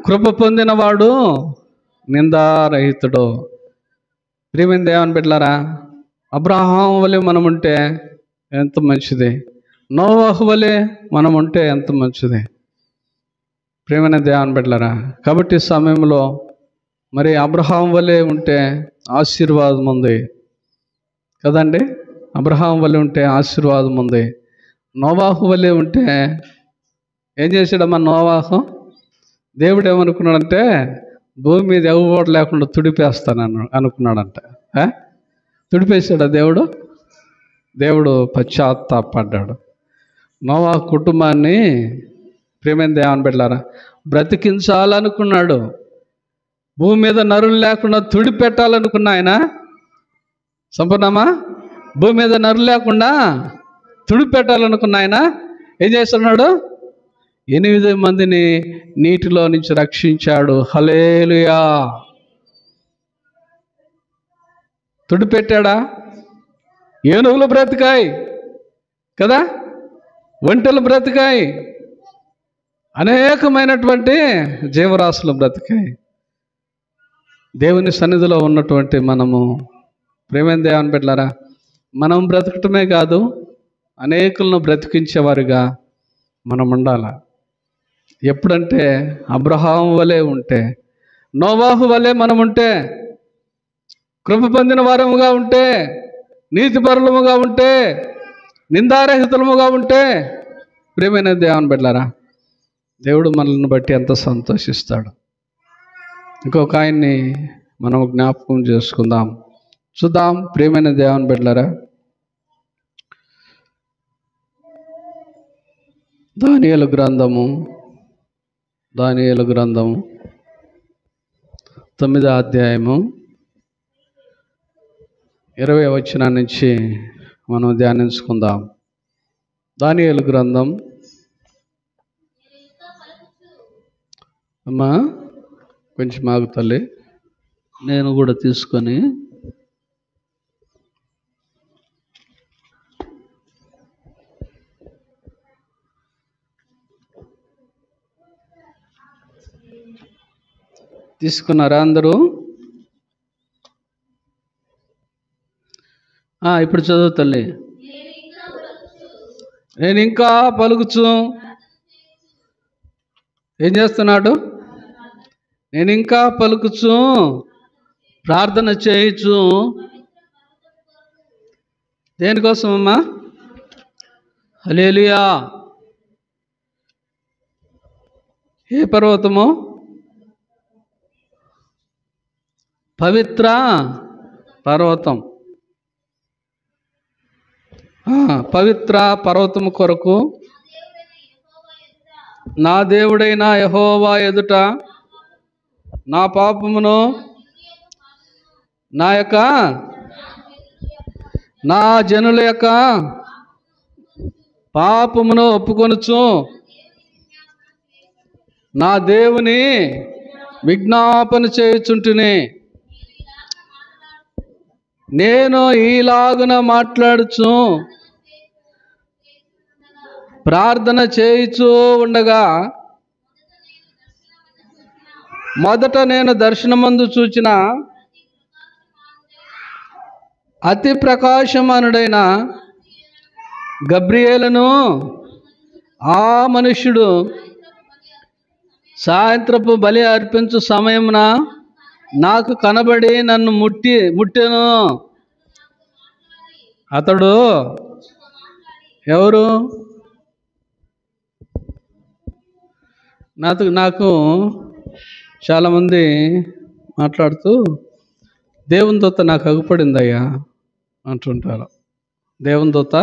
కృప పొందినవాడు, నిందారహితుడు. ప్రియమైన దేవుని బిడ్డలారా, అబ్రహాము వలె మనం ఉంటే ఎంత మంచిది, నోవాహు వలె మనం ఉంటే ఎంత మంచిది. ప్రియమైన దేవుని బిడ్డలారా, కాబట్టి ఈ సమయంలో మరి అబ్రహాము వలె ఉంటే ఆశీర్వాదం ఉంది కదండి. అబ్రహాము వలె ఉంటే ఆశీర్వాదం ఉంది. నోవాహు వలె ఉంటే ఏం చేశాడమ్మా నోవాహు? దేవుడు ఏమనుకున్నాడంటే భూమి మీద ఎవ్వరు లేకుండా తుడిపేస్తాను అనుకున్నాడంట. తుడిపేశాడా దేవుడు? దేవుడు పశ్చాత్తాపడ్డాడు. నోవాహు కుటుంబాన్ని ప్రియమైన దేవుని బిడ్డలారా బ్రతికించాలనుకున్నాడు. భూమి మీద నరులు లేకుండా తుడిపెట్టాలనుకున్న ఆయన సంపూర్ణమా? భూమి మీద నరులు లేకుండా తుడిపెట్టాలనుకున్న ఆయన ఏం చేస్తున్నాడు? 8 మందిని నీటిలో నుంచి రక్షించాడు. హల్లెలూయా. తుడిపెట్టాడా? ఏనుగులు బ్రతికాయి కదా, ఒంటెలు బ్రతికాయి, అనేకమైనటువంటి జీవరాశులు బ్రతికాయి. దేవుని సన్నిధిలో ఉన్నటువంటి మనము ప్రేమైన దేవుని బిడ్డలారా, మనం బ్రతకటమే కాదు, అనేకులను బ్రతికించేవారుగా మనం ఉండాలి. ఎప్పుడంటే అబ్రహాము వలె ఉంటే, నోవాహు వలె మనం ఉంటే, కృప పొందిన వారముగా ఉంటే, నీతిపరులముగా ఉంటే, నిందారహితులముగా ఉంటే, ప్రియమైన దేవుని బిడ్డలారా దేవుడు మనల్ని బట్టి ఎంత సంతోషిస్తాడు. ఇంకొక ఆయన్ని మనం జ్ఞాపకం చేసుకుందాం, చూద్దాం. ప్రియమైన దేవుని బిడ్డలారా, దానియేలు గ్రంథము 9వ అధ్యాయము 20వ వచనం నుంచి మనం ధ్యానించుకుందాం. దానియేలు గ్రంథం. అమ్మా కొంచెం ఆగు తల్లి, నేను కూడా తీసుకొని తీసుకున్నారా అందరూ? ఇప్పుడు చదువు తల్లి. నేను ఇంకా పలుకుచు ఏం చేస్తున్నాడు? నేను ఇంకా పలుకుచు ప్రార్థన చేయొచ్చు. దేనికోసమమ్మా? హల్లెలూయా. ఏ పర్వతము? పవిత్ర పర్వతం. పవిత్ర పర్వతము కొరకు నా దేవుడైన యెహోవా ఎదుట నా పాపమును, నా జనుల యొక్క పాపమును ఒప్పుకొనుచు నా దేవుని విజ్ఞాపన చేయుచుంటిని. నేను ఈలాగున మాట్లాడుచు ప్రార్థన చేయుచూ ఉండగా మొదట నేను దర్శనమందు చూచిన అతి ప్రకాశమానుడైన గబ్రియేలును ఆ మనుష్యుడు సాయంత్రపు బలి అర్పించు సమయమున నాకు కనబడి నన్ను ముట్టెను. అతడు ఎవరు? నాకు చాలామంది మాట్లాడుతూ దేవుని దూత నాకు అగుపడిందయ్యా అంటుంటారు. దేవుని దూత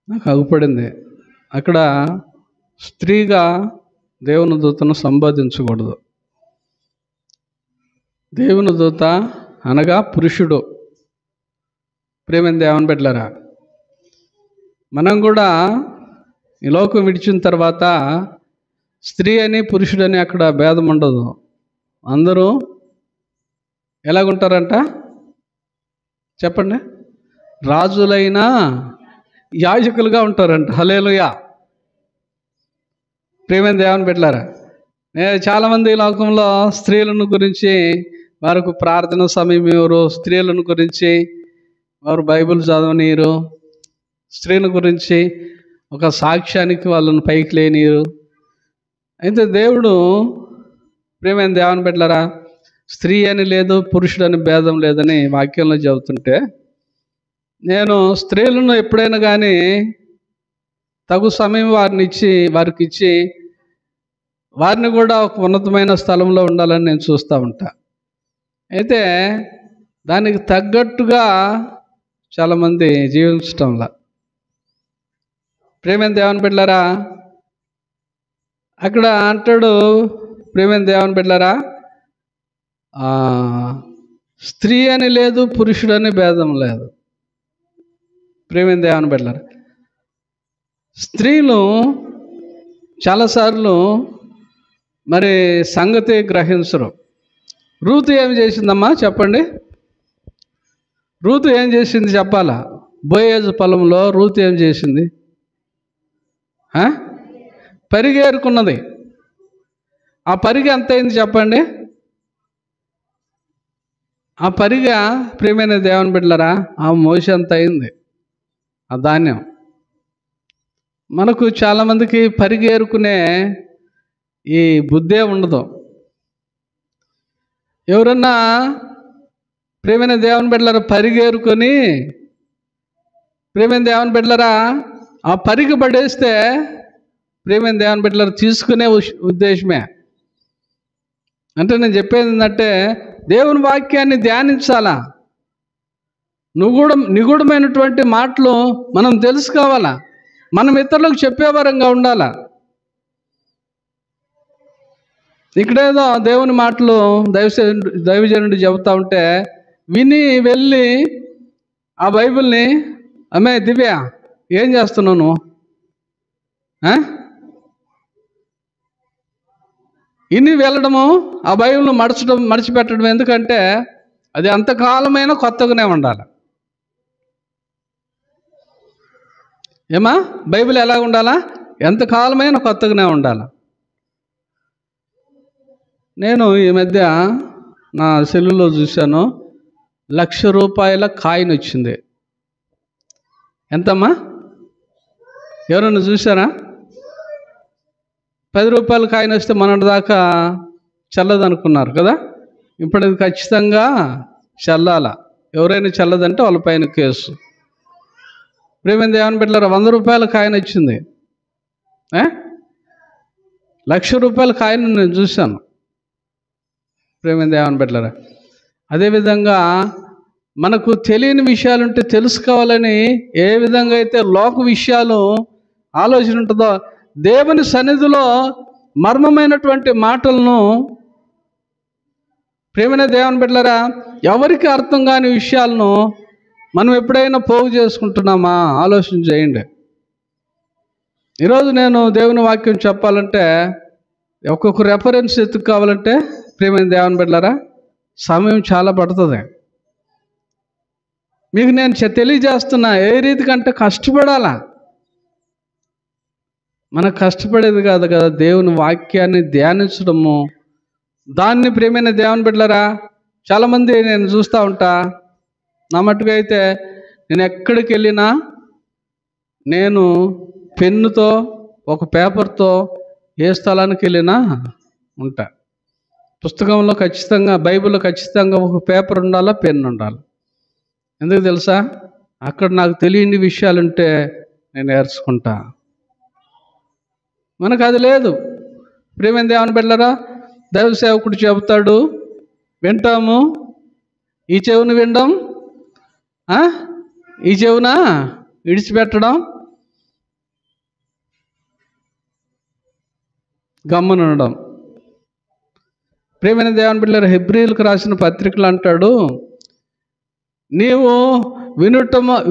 నాకు అగుపడింది. అక్కడ స్త్రీగా దేవుని దూతను సంబోధించకూడదు. దేవుని దూత అనగా పురుషుడు. ప్రేమైన దేవుని బిడ్డలారా, మనం కూడా ఈ లోకం విడిచిన తర్వాత స్త్రీ అని పురుషుడని అక్కడ భేదం ఉండదు. అందరూ ఎలాగుంటారంట చెప్పండి? రాజులైన యాజకులుగా ఉంటారంట. హల్లెలూయా. ప్రేమైన దేవుని బిడ్డలారా, నేను చాలామంది ఈ లోకంలో స్త్రీలను గురించి వారికి ప్రార్థన సమయం ఎవరు, స్త్రీలను గురించి వారు బైబిల్ చదవనీరు, స్త్రీల గురించి ఒక సాక్ష్యానికి వాళ్ళని పైకి లేనిరు. అయితే దేవుడు ప్రేమైన దేవుని బిడ్డలారా, స్త్రీ అని లేదు పురుషుడని భేదం లేదని వాక్యంలో చెబుతుంటే, నేను స్త్రీలను ఎప్పుడైనా కానీ తగు సమయం వారికి ఇచ్చి వారిని కూడా ఒక ఉన్నతమైన స్థలంలో ఉండాలని నేను చూస్తూ ఉంటా. అయితే దానికి తగ్గట్టుగా చాలామంది జీవించటంలా. ప్రేమైన దేవుని బిడ్డలారా, అక్కడ అంటాడు ప్రేమైన దేవుని బిడ్డలారా, స్త్రీ అని లేదు పురుషుడని భేదం లేదు. ప్రేమైన దేవుని బిడ్డలారా, స్త్రీలు చాలాసార్లు మరి సంగతి గ్రహించరు. రూతు ఏం చేసిందమ్మా చెప్పండి? రూతు ఏం చేసింది చెప్పాలా? బోయేజు పొలంలో రూతు ఏం చేసింది? పరిగేరుకున్నది. ఆ పరిగె ఎంత అయింది చెప్పండి? ఆ పరిగె ప్రియమైన దేవుని బిడ్డలారా, ఆ మోషి ఎంత అయింది ఆ ధాన్యం. మనకు చాలామందికి పరిగేరుకునే ఈ బుద్ధే ఉండదు. ఎవరన్నా ప్రియమైన దేవుని బిడ్డలారా పరిగేరుకొని ప్రియమైన దేవుని బిడ్డలారా ఆ పరిగె పడేస్తే ప్రియమైన దేవుని బిడ్డలారా తీసుకునే ఉద్దేశమే. అంటే నేను చెప్పేది ఏంటంటే దేవుని వాక్యాన్ని ధ్యానించాలా. నిగూఢమైనటువంటి మాటలు మనం తెలుసుకోవాలా. మనం ఇతరులకు చెప్పేవారంగా ఉండాలా. ఇక్కడేదో దేవుని మాటలు దైవజనుడు చెబుతా ఉంటే విని వెళ్ళి ఆ బైబిల్ని అమ్మే దివ్య ఏం చేస్తున్నావు నువ్వు? ఇన్ని వెళ్ళడము, ఆ బైబిల్ను మడిచిపెట్టడం. ఎందుకంటే అది అంతకాలమైనా కొత్తగానే ఉండాలి. ఏమా బైబిల్ ఎలా ఉండాలా? ఎంతకాలమైనా కొత్తగానే ఉండాలి. నేను ఈ మధ్య నా సెల్లులో చూశాను, ₹1,00,000 కాయిన్ వచ్చింది. ఎంతమ్మా? ఎవరన్నా చూసారా? ₹10 కాయిన్ వస్తే మొన్నటి దాకా చల్లదనుకున్నారు కదా. ఇప్పుడు అది ఖచ్చితంగా చల్లాల. ఎవరైనా చల్లదంటే వాళ్ళ పైన కేసు. ప్రేమైన దేవుని బిడ్డలారా, ₹100 కాయిన్ వచ్చింది. ₹1,00,000 కాయిన్ నేను చూశాను. ప్రేమైన దేవుని బిడ్డలారా, అదేవిధంగా మనకు తెలియని విషయాలు ఉంటే తెలుసుకోవాలని ఏ విధంగా అయితే లోక విషయాలు ఆలోచన ఉంటుందో, దేవుని సన్నిధిలో మర్మమైనటువంటి మాటలను ప్రేమైన దేవుని బిడ్డలారా ఎవరికి అర్థం కాని విషయాలను మనం ఎప్పుడైనా పోగు చేసుకుంటున్నామా? ఆలోచన చేయండి. ఈరోజు నేను దేవుని వాక్యం చెప్పాలంటే ఒక్కొక్క రెఫరెన్స్ ఎత్తుక్కోవాలంటే ప్రేమైన దేవుని బిడ్డలారా సమయం చాలా పడుతుంది. మీకు నేను తెలియజేస్తున్నా, ఏ రీతి కంటే కష్టపడాలా. మనకు కష్టపడేది కాదు కదా దేవుని వాక్యాన్ని ధ్యానించడము. దాన్ని ప్రేమైన దేవుని బిడ్డలారా చాలామంది నేను చూస్తూ ఉంటా. నా మట్టుగా అయితే నేను ఎక్కడికి వెళ్ళినా నేను పెన్నుతో ఒక పేపర్తో ఏ స్థలానికి వెళ్ళినా ఉంటా. పుస్తకంలో ఖచ్చితంగా, బైబిల్లో ఖచ్చితంగా ఒక పేపర్ ఉండాలా, పెన్ను ఉండాలి. ఎందుకు తెలుసా? అక్కడ నాకు తెలియని విషయాలుంటే నేను నేర్చుకుంటా. మనకు అది లేదు. ప్రియమైన దేవుని బిడ్డలారా, దైవ సేవకుడు చెబుతాడు, వింటాము. ఈ చెవును వినడం, ఈ చెవున విడిచిపెట్టడం, గమ్మునుండడం. ప్రియమైన దేవుని బిడ్డలారా, హెబ్రీయులకు రాసిన పత్రికలు అంటాడు, నీవు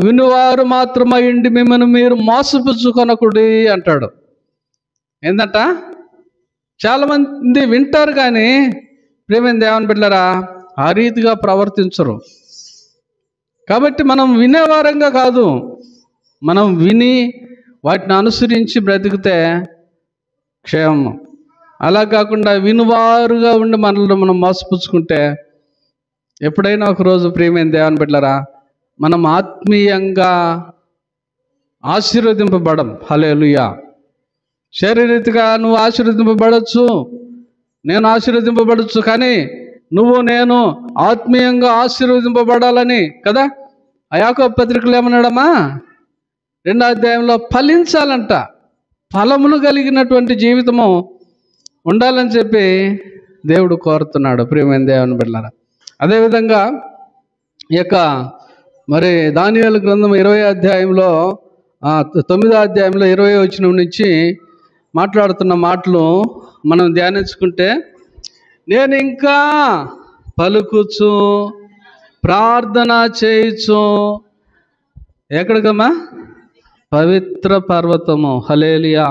వినువారు మాత్రమై ఉండి మిమ్మల్ని మీరు మోసపుచ్చుకొనకుడి అంటాడు. ఏంటంట? చాలామంది వింటారు కానీ ప్రియమైన దేవుని బిడ్డలారా ఆ రీతిగా ప్రవర్తించరు. కాబట్టి మనం వినేవారంగా కాదు, మనం విని వాటిని అనుసరించి బ్రతికితే క్షేమం. అలా కాకుండా వినువారుగా ఉండి మనల్ని మనం మోసపుచ్చుకుంటే ఎప్పుడైనా ఒకరోజు ప్రియమైన దేవుని బిడ్డలారా మనం ఆత్మీయంగా ఆశీర్వదింపబడం. హల్లెలూయా. శారీరకంగా నువ్వు ఆశీర్వదింపబడచ్చు, నేను ఆశీర్వదింపబడచ్చు, కానీ నేను ఆత్మీయంగా ఆశీర్వదింపబడాలని కదా ఆ యాకోబు పత్రికలు ఏమన్నాడమ్మా? 2వ అధ్యాయంలో ఫలించాలంట, ఫలములు కలిగినటువంటి జీవితము ఉండాలని చెప్పి దేవుడు కోరుతున్నాడు. ప్రియమైన దేవుని బిడ్డలారా, అదేవిధంగా ఈ యొక్క మరి దానియేలు గ్రంథం 20వ అధ్యాయంలో 9వ అధ్యాయంలో 20వ వచనం నుంచి మాట్లాడుతున్న మాటలు మనం ధ్యానించుకుంటే, నేను ఇంకా పలుకుచు ప్రార్థన చేయుచు ఎక్కడికమ్మా? పవిత్ర పర్వతము. హల్లెలూయా.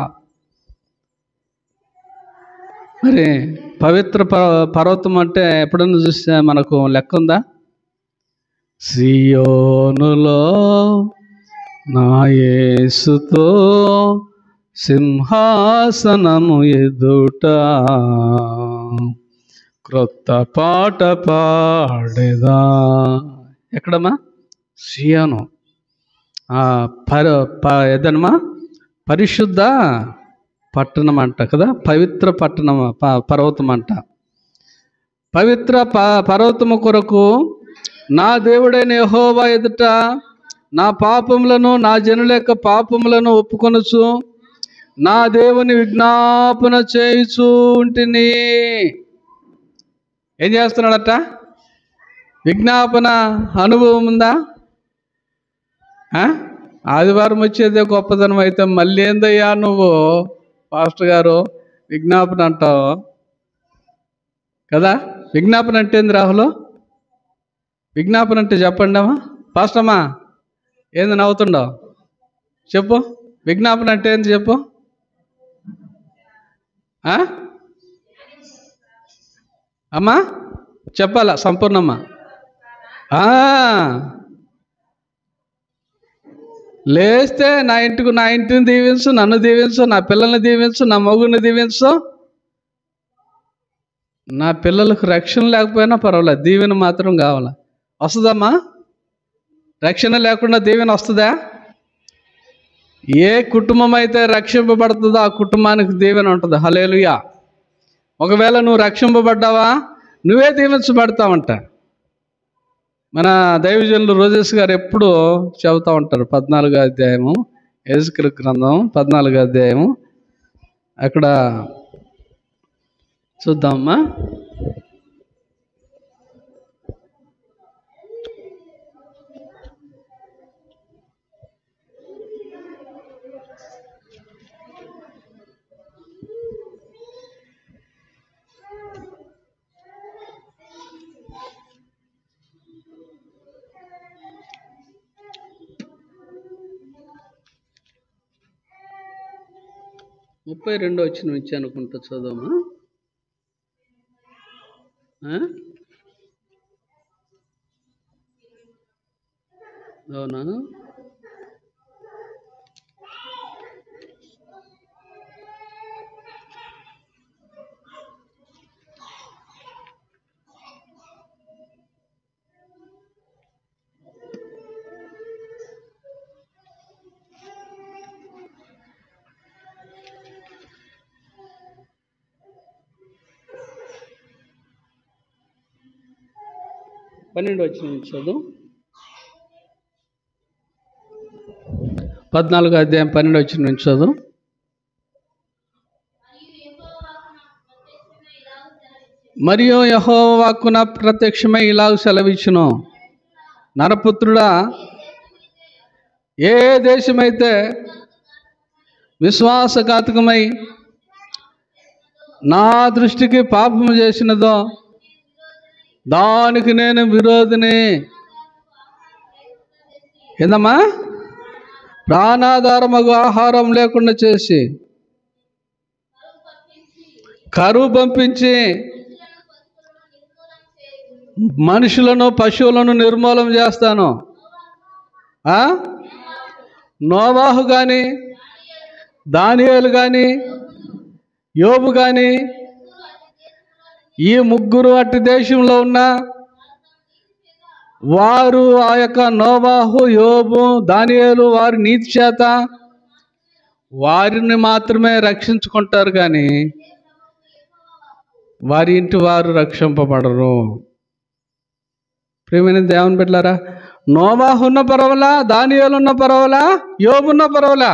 మరి పవిత్ర పర్వతం అంటే ఎప్పుడన్నా చూస్తే మనకు లెక్క ఉందా? సియోనులో నా యేసుతో సింహాసనము ఎదుట క్రొత్త పాట పాడేదా. ఎక్కడమ్మా? సియోను. ఏదనమా? పరిశుద్ధ పట్టణం అంట కదా, పవిత్ర పట్టణం, పర్వతం అంట. పవిత్ర పర్వతము కొరకు నా దేవుడైన యెహోవా ఎదుట నా పాపములను, నా జనుల యొక్క పాపములను ఒప్పుకొనుచు నా దేవుని విజ్ఞాపన చేయుచు ఉంటిని. ఏం చేస్తున్నాడట? విజ్ఞాపన అనుభవం ఉందా? ఆదివారం వచ్చేదే గొప్పదనం అయితే మళ్ళీ ఏందయ్యా నువ్వు పాస్టర్ గారు విజ్ఞాపన అంటావు కదా? విజ్ఞాపన అంటే ఏంది రాహుల్? విజ్ఞాపన అంటే చెప్పండి అమ్మా. పాస్టర్ అమ్మా ఏంది నవ్వుతుండవు? చెప్పు, విజ్ఞాపన అంటే ఏంది చెప్పు. అమ్మా చెప్పాలా సంపూర్ణమ్మా? లేస్తే నా ఇంటిని దీవించు, నన్ను దీవించు, నా పిల్లల్ని దీవించు, నా మగుని దీవించు. నా పిల్లలకు రక్షణ లేకపోయినా పర్వాలేదు, దీవెన మాత్రం కావాలా. వస్తుందమ్మా? రక్షణ లేకుండా దీవెన వస్తుందా? ఏ కుటుంబం అయితే రక్షింపబడుతుందో ఆ కుటుంబానికి దీవెన ఉంటుంది. హల్లెలూయా. ఒకవేళ నువ్వు రక్షింపబడ్డావా, నువ్వే దీవించబడతావంట. మన దైవజనులు రోజేష్ గారు ఎప్పుడు చెబుతూ ఉంటారు, 14వ అధ్యాయము యెహెజ్కేలు గ్రంథం 14వ అధ్యాయము, అక్కడ చూద్దామమ్మా. ముప్పై 32వ వచనం నుంచి అనుకుంటా, చదవమా. అవునా? పన్నెండు వచ్చిన చదువు. 14 అధ్యాయం 12 వచ్చిన నుంచి చదువు. మరియు యెహోవా వాక్కు నాకు ప్రత్యక్షమై ఇలాగ సెలవిచ్చును, నరపుత్రుడా, ఏ దేశమైతే విశ్వాసఘాతకమై నా దృష్టికి పాపము చేసినదో దానికి నేను విరోధిని. ఏందమ్మా? ప్రాణాధారమగు ఆహారం లేకుండా చేసి, కరువు పంపించి, మనుషులను పశువులను నిర్మూలం చేస్తాను. నోవాహు కానీ, దానియేలు కానీ, యోబు కానీ, ఈ ముగ్గురు అట్టి దేశంలో ఉన్న వారు ఆ యొక్క నోవాహు, యోబు, దానియేలు వారి నీతి చేత వారిని మాత్రమే రక్షించుకుంటారు, కానీ వారి ఇంటి వారు రక్షింపబడరు. ప్రియమైన దేవుని బిడ్డలారా, నోవాహు ఉన్న పర్వాలా, దానియేలు ఉన్న పర్వాలా, యోబు ఉన్న పర్వాలా,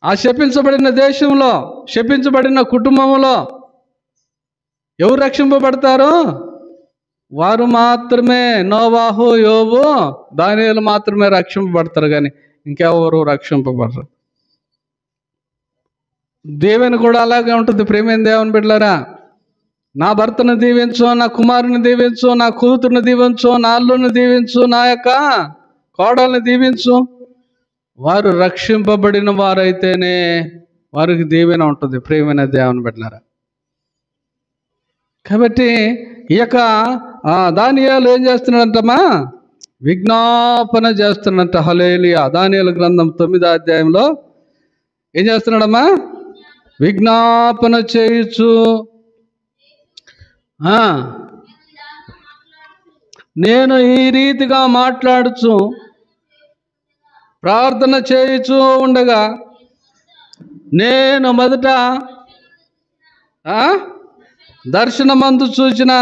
ఆ శపించబడిన దేశంలో, శపించబడిన కుటుంబంలో ఎవరు రక్షింపబడతారు? వారు మాత్రమే, నోవాహు, యోబు, దానియేలు మాత్రమే రక్షింపబడతారు, కానీ ఇంకెవరు రక్షింపబడరు. దేవుని కూడా అలాగే ఉంటుంది. ప్రేమైన దేవుని బిడ్డలారా, నా భర్తను దీవించు, నా కుమారుని దీవించు, నా కూతురుని దీవించు, నా అల్లుని దీవించు, నా యొక్క కోడల్ని దీవించు. వారు రక్షింపబడిన వారైతేనే వారికి దీవెన ఉంటుంది. ప్రియమైన దేవుని బిడ్డలారా, కాబట్టి ఈ యొక్క దానియేలు ఏం చేస్తున్నాడంటమ్మా? విజ్ఞాపన చేస్తున్నట్ట. హల్లెలూయా. దానియేలు గ్రంథం 9వ అధ్యాయంలో ఏం చేస్తున్నాడమ్మా? విజ్ఞాపన చేయుచు, నేను ఈ రీతిగా మాట్లాడుచు ప్రార్థన చేయుచు ఉండగా నేను మొదట దర్శనమందు చూచిన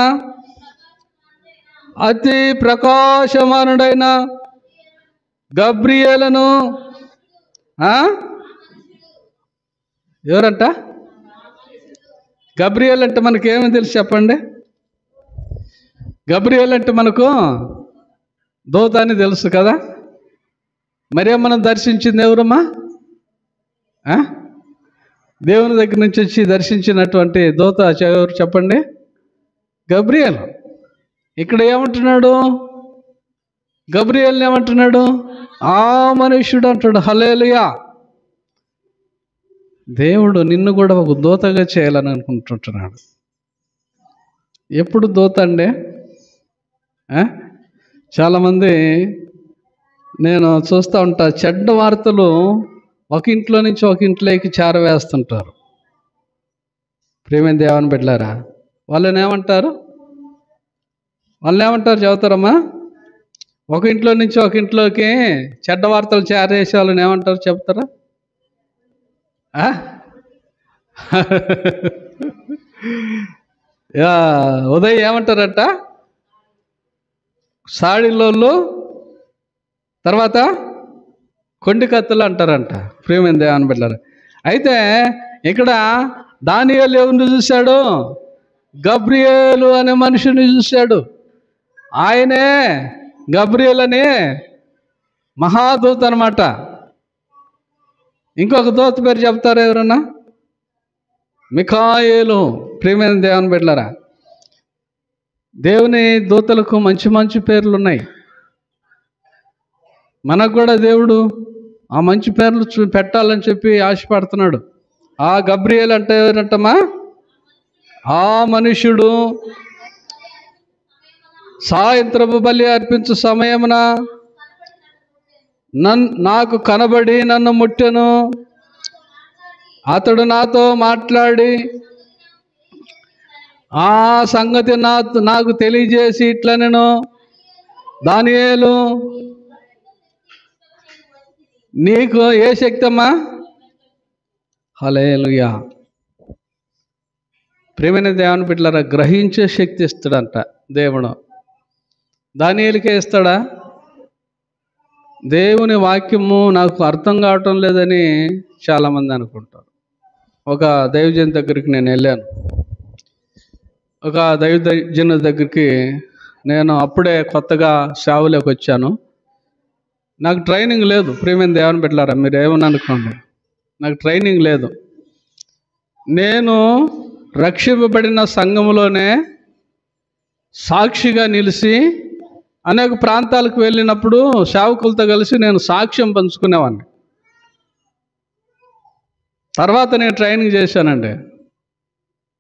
అతి ప్రకాశమానుడైన గబ్రియేలును. ఎవరంట? గబ్రియేలు అంటే మనకేమీ తెలుసు చెప్పండి? గబ్రియేలు అంటే మనకు దూత అని తెలుసు కదా. మరేమన్నా దర్శించింది ఎవరమ్మా? దేవుని దగ్గర నుంచి వచ్చి దర్శించినటువంటి దూత ఎవరు చెప్పండి? గబ్రియేలు. ఇక్కడ ఏమంటున్నాడు? గబ్రియేలుని ఏమంటున్నాడు? ఆ మనుష్యుడు అంటాడు. హల్లెలూయా. దేవుడు నిన్ను కూడా ఒక దూతగా చేయాలని అనుకుంటుంటున్నాడు. ఎప్పుడు దూత అండి? చాలామంది నేను చూస్తూ ఉంటా, చెడ్డ వార్తలు ఒక ఇంట్లో నుంచి ఒక ఇంట్లోకి చేరవేస్తుంటారు. ప్రియమైన దేవుని బిడ్డలారా, వాళ్ళని ఏమంటారు చదువుతారమ్మా? ఒక ఇంట్లో నుంచి ఒక ఇంట్లోకి చెడ్డ వార్తలు చేరేసే వాళ్ళని ఏమంటారు చెప్తారా? ఉదయం ఏమంటారట? సాడిలోళ్ళు, తర్వాత కొండి కత్తులు అంటారంట. ప్రియమైన దేవుని బిడ్డలారా, అయితే ఇక్కడ దానియేలు ఎవరిని చూశాడు? గబ్రియేలు అనే మనిషిని చూశాడు. ఆయనే గబ్రియేలు అనే మహాదూత అనమాట. ఇంకొక దూత పేరు చెప్తారు ఎవరన్నా? మిఖాయేలు. ప్రియమైన దేవుని బిడ్డలారా, దేవుని దూతలకు మంచి మంచి పేర్లు ఉన్నాయి. మనకు కూడా దేవుడు ఆ మంచి పేర్లు పెట్టాలని చెప్పి ఆశపడుతున్నాడు. ఆ గబ్రియేలు అంటే ఎవరంటమ్మా? ఆ మనుష్యుడు సాయంత్రపు బలి అర్పించు సమయమున నాకు కనబడి నన్ను ముట్టెను. అతడు నాతో మాట్లాడి ఆ సంగతి నాకు తెలియజేసి ఇట్లా, నేను దానియేలు, నీకు ఏ శక్తి అమ్మా? హల్లెలూయా. ప్రియమైన దేవుని బిడ్డలారా, గ్రహించే శక్తి ఇస్తాడంట దేవుడు. దానియేలుకే ఇస్తాడా? దేవుని వాక్యము నాకు అర్థం కావటం లేదని చాలామంది అనుకుంటారు. ఒక దైవజన్ దగ్గరికి నేను వెళ్ళాను. ఒక దైవజన్ దగ్గరికి నేను అప్పుడే కొత్తగా సేవలోకి వచ్చాను. నాకు ట్రైనింగ్ లేదు. ప్రియమైన దేవుని బిడ్డలారా, మీరు ఏమని అనుకోండి, నాకు ట్రైనింగ్ లేదు. నేను రక్షింపబడిన సంఘంలోనే సాక్షిగా నిలిచి అనేక ప్రాంతాలకు వెళ్ళినప్పుడు సేవకులతో కలిసి నేను సాక్ష్యం పంచుకునేవాడిని. తర్వాత నేను ట్రైనింగ్ చేశానండి.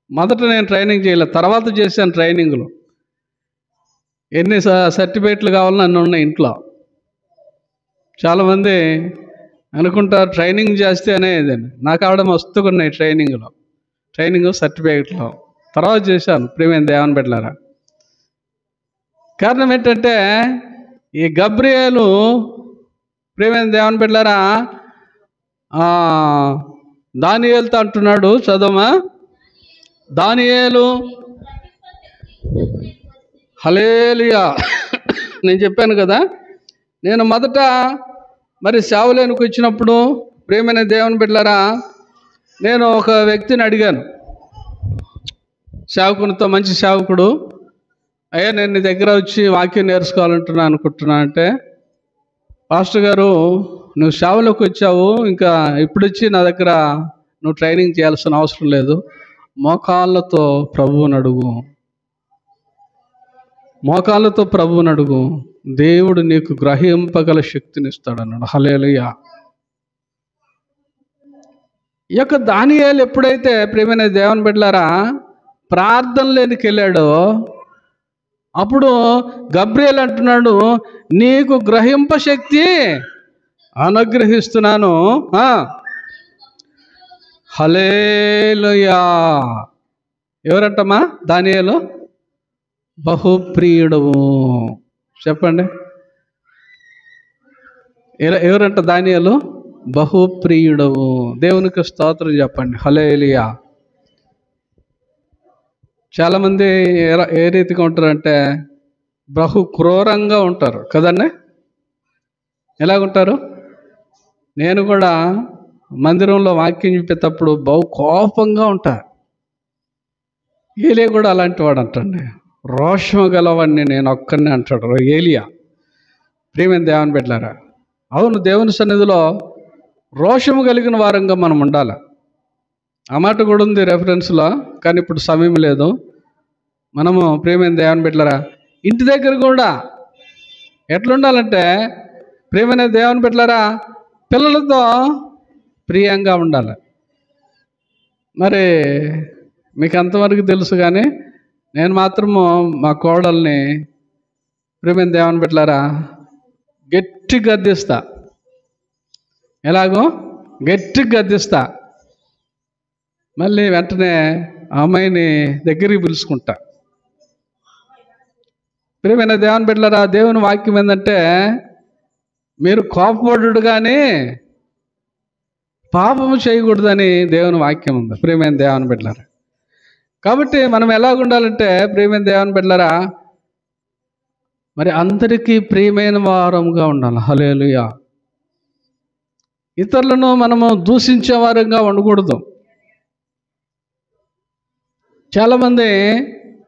మొదట నేను ట్రైనింగ్ చేయలేదు, తర్వాత చేశాను ట్రైనింగ్లు. ఎన్ని సర్టిఫికేట్లు కావాలని అన్నీ ఉన్నాయి ఇంట్లో. చాలామంది అనుకుంటారు ట్రైనింగ్ చేస్తే అనేది. నాకు ఆవిడ మస్తుగా ఉన్నాయి ట్రైనింగ్ సర్టిఫికేట్లో. తర్వాత చేశాను. ప్రియమైన దేవుని బిడ్డలారా, కారణం ఏంటంటే ఈ గబ్రియేలు, ప్రియమైన దేవుని బిడ్డలారా, దానియేలుతో అంటున్నాడు, చదవమా. దానియేలు, హల్లెలూయా. నేను చెప్పాను కదా, నేను మొదట మరి సేవలోనికి వచ్చినప్పుడు ప్రియమైన దేవుని బిడ్డలారా, నేను ఒక వ్యక్తిని అడిగాను, సేవకునితో, మంచి సేవకుడు, అయ్యా నేను నీ దగ్గర వచ్చి వాక్యం అనుకుంటున్నా అంటే, పాస్టర్ గారు నువ్వు సేవలోకి వచ్చావు, ఇంకా ఇప్పుడు వచ్చి నా దగ్గర నువ్వు ట్రైనింగ్ చేయాల్సిన అవసరం లేదు, మోకాళ్ళతో ప్రభువుని అడుగు, దేవుడు నీకు గ్రహింపగల శక్తిని ఇస్తాడన్నాడు. హల్లెలూయా. ఈ యొక్క దానియేలు ఎప్పుడైతే ప్రియమైన దేవుని బిడ్డలారా ప్రార్థనలోనికి వెళ్ళాడో, అప్పుడు గబ్రియేలు అంటున్నాడు, నీకు గ్రహింప శక్తి అనుగ్రహిస్తున్నాను. హల్లెలూయా. ఎవరంటమ్మా? దానియేలు బహుప్రియుడవు. చెప్పండి, ఎవరంట? దానియేలు బహుప్రియుడవు. దేవునికి స్తోత్రం చెప్పండి. హల్లెలూయా. చాలామంది ఏ రీతిగా ఉంటారంటే బహు క్రూరంగా ఉంటారు కదండి. ఎలాగుంటారు? నేను కూడా మందిరంలో వాక్యం చెప్పేటప్పుడు బహు కోపంగా ఉంటా. ఏలియా కూడా అలాంటి వాడు అంటండి, రోషము గలవాడిని నేను ఒక్కడిని అంటాడు ఏలియా. ప్రియమైన దేవుని బిడ్డలారా, అవును, దేవుని సన్నిధిలో రోషము కలిగిన వారంగా మనం ఉండాలి. ఆ మాట కూడా ఉంది రెఫరెన్స్లో, కానీ ఇప్పుడు సమయం లేదు. మనము ప్రియమైన దేవుని బిడ్డలారా ఇంటి దగ్గర కూడా ఎట్లుండాలంటే, ప్రియమైన దేవుని బిడ్డలారా పిల్లలతో ప్రియంగా ఉండాలి. మరి మీకు అంతవరకు తెలుసు, కానీ నేను మాత్రము మా కోడల్ని ప్రియమైన దేవుని బిడ్డలారా గట్టిగా గద్దిస్తా. ఎలాగో గట్టిగా గద్దిస్తా, మళ్ళీ వెంటనే ఆ అమ్మాయిని దగ్గరికి పిలుచుకుంటా. ప్రియమైన దేవుని బిడ్డలారా, దేవుని వాక్యం ఏంటంటే మీరు కోపపడు కానీ పాపము చేయకూడదని దేవుని వాక్యం ఉంది. ప్రియమైన దేవుని బిడ్డలారా, కాబట్టి మనం ఎలాగుండాలంటే ప్రియమైన దేవుని బిడ్డలారా మరి అందరికీ ప్రియమైన వారంగా ఉండాలి. హల్లెలూయా. ఇతరులను మనము దూషించే వారంగా ఉండకూడదు. చాలామంది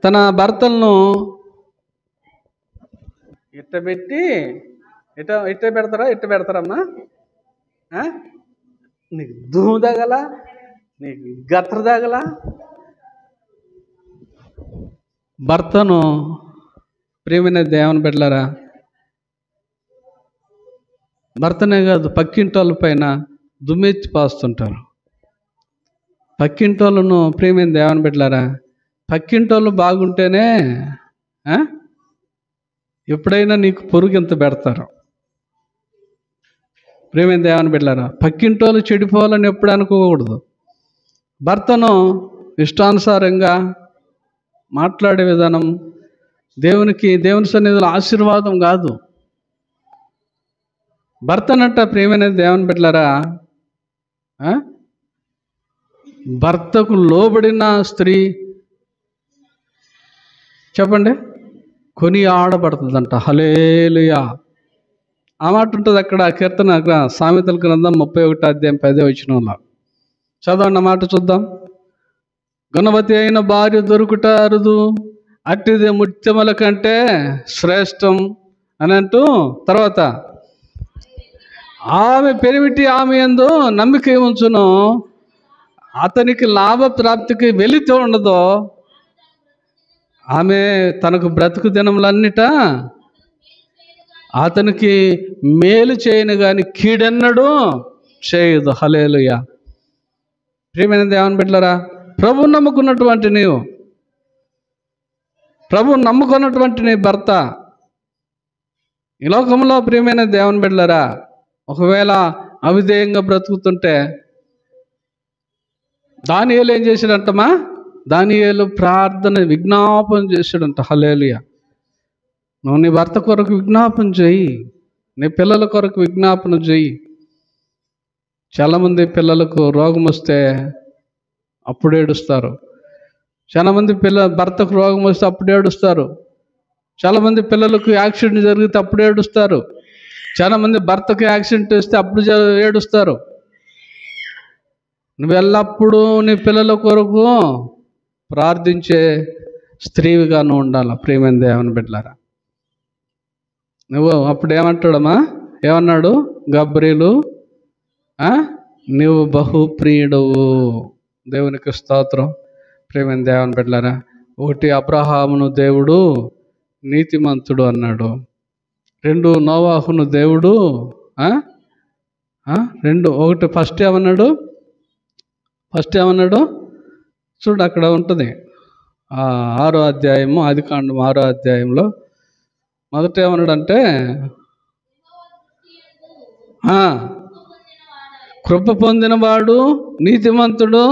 తన భర్తలను ఇట్ట పెట్టి ఇట్ట పెడతారమ్మా, నీకు దుమ్ము తగల, నీకు గత్ర తగల. భర్తను ప్రియమైన దేవుని బిడ్డలారా భర్తనే కాదు, పక్కింటోళ్ళ పైన దుమ్మెత్తి పాస్తుంటారు. పక్కింటోళ్ళను ప్రియమైన దేవుని బిడ్డలారా, పక్కింటోళ్ళు బాగుంటేనే ఎప్పుడైనా నీకు పొరుగింత పెడతారు. ప్రియమైన దేవుని బిడ్డలారా, పక్కింటోళ్ళు చెడిపోవాలని ఎప్పుడు అనుకోకూడదు. భర్తను ఇష్టానుసారంగా మాట్లాడే విధానం దేవుని సన్నిధిలో ఆశీర్వాదం కాదు. భర్తనంట ప్రియమైన దేవుని బిడ్డలారా భర్తకు లోబడిన స్త్రీ చెప్పండి కొని ఆడబడుతుందంట. హల్లెలూయా. ఆ మాట ఉంటుంది అక్కడ సామెతల గ్రంథం 31 అధ్యాయం 10వ వచనంలో. చదవండి ఆ మాట చూద్దాం. గుణవతి అయిన భార్య దొరుకుట అరుదు, అట్టిది ముత్యముల కంటే శ్రేష్టం అని అంటూ, తర్వాత ఆమె పెరిమిటి ఆమె యందు నమ్మిక ఉంచును, అతనికి లాభ ప్రాప్తికి వెలితి ఉండదో, ఆమె తనకు బ్రతుకు దినములన్నిట అతనికి మేలు చేయను గాని కీడెన్నడూ చేయదు. హల్లెలూయా. ప్రియమైన దేవుని బిడ్డలారా, ప్రభువు నమ్ముకున్నటువంటి నీవు, ప్రభువు నమ్ముకున్నటువంటి నీ భర్త ఈ లోకంలో, ప్రియమైన దేవుని బిడ్డలారా, ఒకవేళ అవిధేయంగా బ్రతుకుతుంటే దానియేలు ఏం చేశాడంటమా? దానియేలు ప్రార్థన విజ్ఞాపన చేశాడంట. హల్లెలూయా. నువ్వు నీ భర్త కొరకు విజ్ఞాపన చేయి, నీ పిల్లల కొరకు విజ్ఞాపన చేయి. చాలామంది పిల్లలకు రోగం వస్తే అప్పుడు ఏడుస్తారు. చాలామంది భర్తకు రోగం వస్తే అప్పుడు ఏడుస్తారు. చాలామంది పిల్లలకు యాక్సిడెంట్ జరిగితే అప్పుడు ఏడుస్తారు. చాలామంది భర్తకు యాక్సిడెంట్ వస్తే అప్పుడు ఏడుస్తారు. నువ్వు ఎల్లప్పుడూ నీ పిల్లల కొరకు ప్రార్థించే స్త్రీవిగా నువ్వు ఉండాలి. ప్రియమైన దేవుని బిడ్డలారా, నువ్వు అప్పుడు ఏమన్నాడు గబ్రీలు? నువ్వు బహుప్రియుడవు. దేవునికి స్తోత్రం. ప్రియమైన దేవుని బిడ్డలారా, ఒకటి, అబ్రహామును దేవుడు నీతిమంతుడు అన్నాడు. 2, నోవాహును దేవుడు ఫస్ట్ ఏమన్నాడు? చూడు, అక్కడ ఉంటుంది 6వ అధ్యాయము, ఆదికాండం 6వ అధ్యాయంలో మొదట ఏమన్నాడంటే, కృప పొందినవాడు నీతిమంతుడు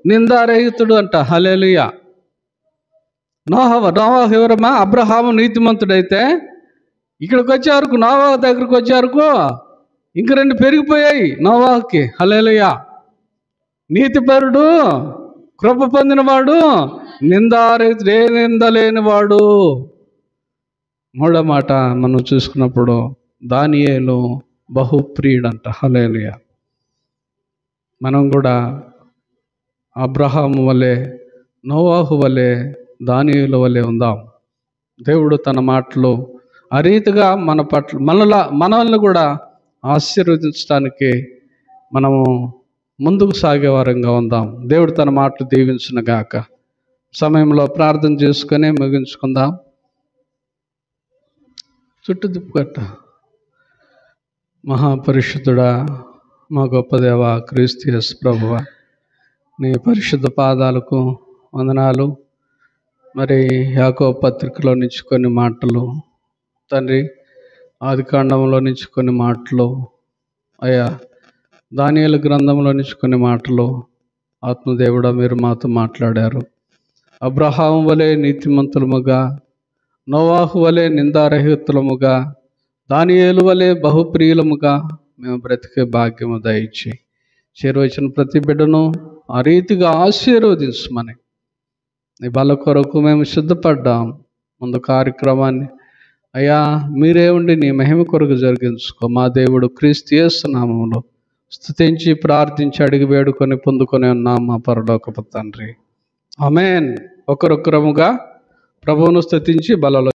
నిందారహితుడు అంట. హల్లెలూయా. నోవాహు ఎవరమ్మా? అబ్రహాము నీతిమంతుడైతే ఇక్కడికి వచ్చే వరకు, నోవాహు దగ్గరికి వచ్చే వరకు ఇంక 2 పెరిగిపోయాయి నోవాహుకి. హల్లెలూయా. నీతిపరుడు, కృప పొందినవాడు, నిందారహితుడు, ఏ నింద లేనివాడు. 3వ మాట మనం చూసుకున్నప్పుడు దానియేలు బహుప్రియుడంట. హల్లెలూయా. మనం కూడా అబ్రహాము వలె, నోవాహు వలె, దానియేలు వలె ఉందాం. దేవుడు తన మాటలు ఆ రీతిగా మన పట్ల మనల్ని కూడా ఆశీర్వదించడానికి మనము ముందుకు సాగే వారంగా ఉందాం. దేవుడు తన మాటలు దీవించును గాక. సమయంలో ప్రార్థన చేసుకొని ముగించుకుందాం. చుట్టూ దిప్పుకట్ట. మహాపరిశుద్ధుడా, మా గొప్ప దేవ, క్రీస్తు యేసు ప్రభువా, నీ పరిశుద్ధ పాదాలకు వందనాలు. మరి యాకోబు పత్రికలో నుంచి కొన్ని మాటలు తండ్రి, ఆదికాండంలో నుంచి కొన్ని మాటలు అయ్యా, దానియేలు గ్రంథంలో నుంచి కొన్ని మాటలు ఆత్మదేవుడా మీరు మాతో మాట్లాడారు. అబ్రహాము వలె నీతిమంతులముగా, నోవాహు వలె నిందారహితులముగా, దానియేలు వలె బహుప్రియులముగా మేము బ్రతికే భాగ్యము దయచి చేరువచ్చిన ప్రతి బిడ్డను ఆ రీతిగా ఆశీర్వదించమని నీ బల కొరకు మేము సిద్ధపడ్డాం. ముందు కార్యక్రమాన్ని అయ్యా మీరే ఉండి నీ మహిమ కొరకు జరిగించుకో. మా దేవుడు క్రీస్తు యేసు నామములో స్తుతించి ప్రార్థించి అడిగి వేడుకొని పొందుకొని ఉన్నాం మా పరలోకపు తండ్రి. ఆమేన్. ఒకరొకరముగా ప్రభువును స్తుతించి బలలో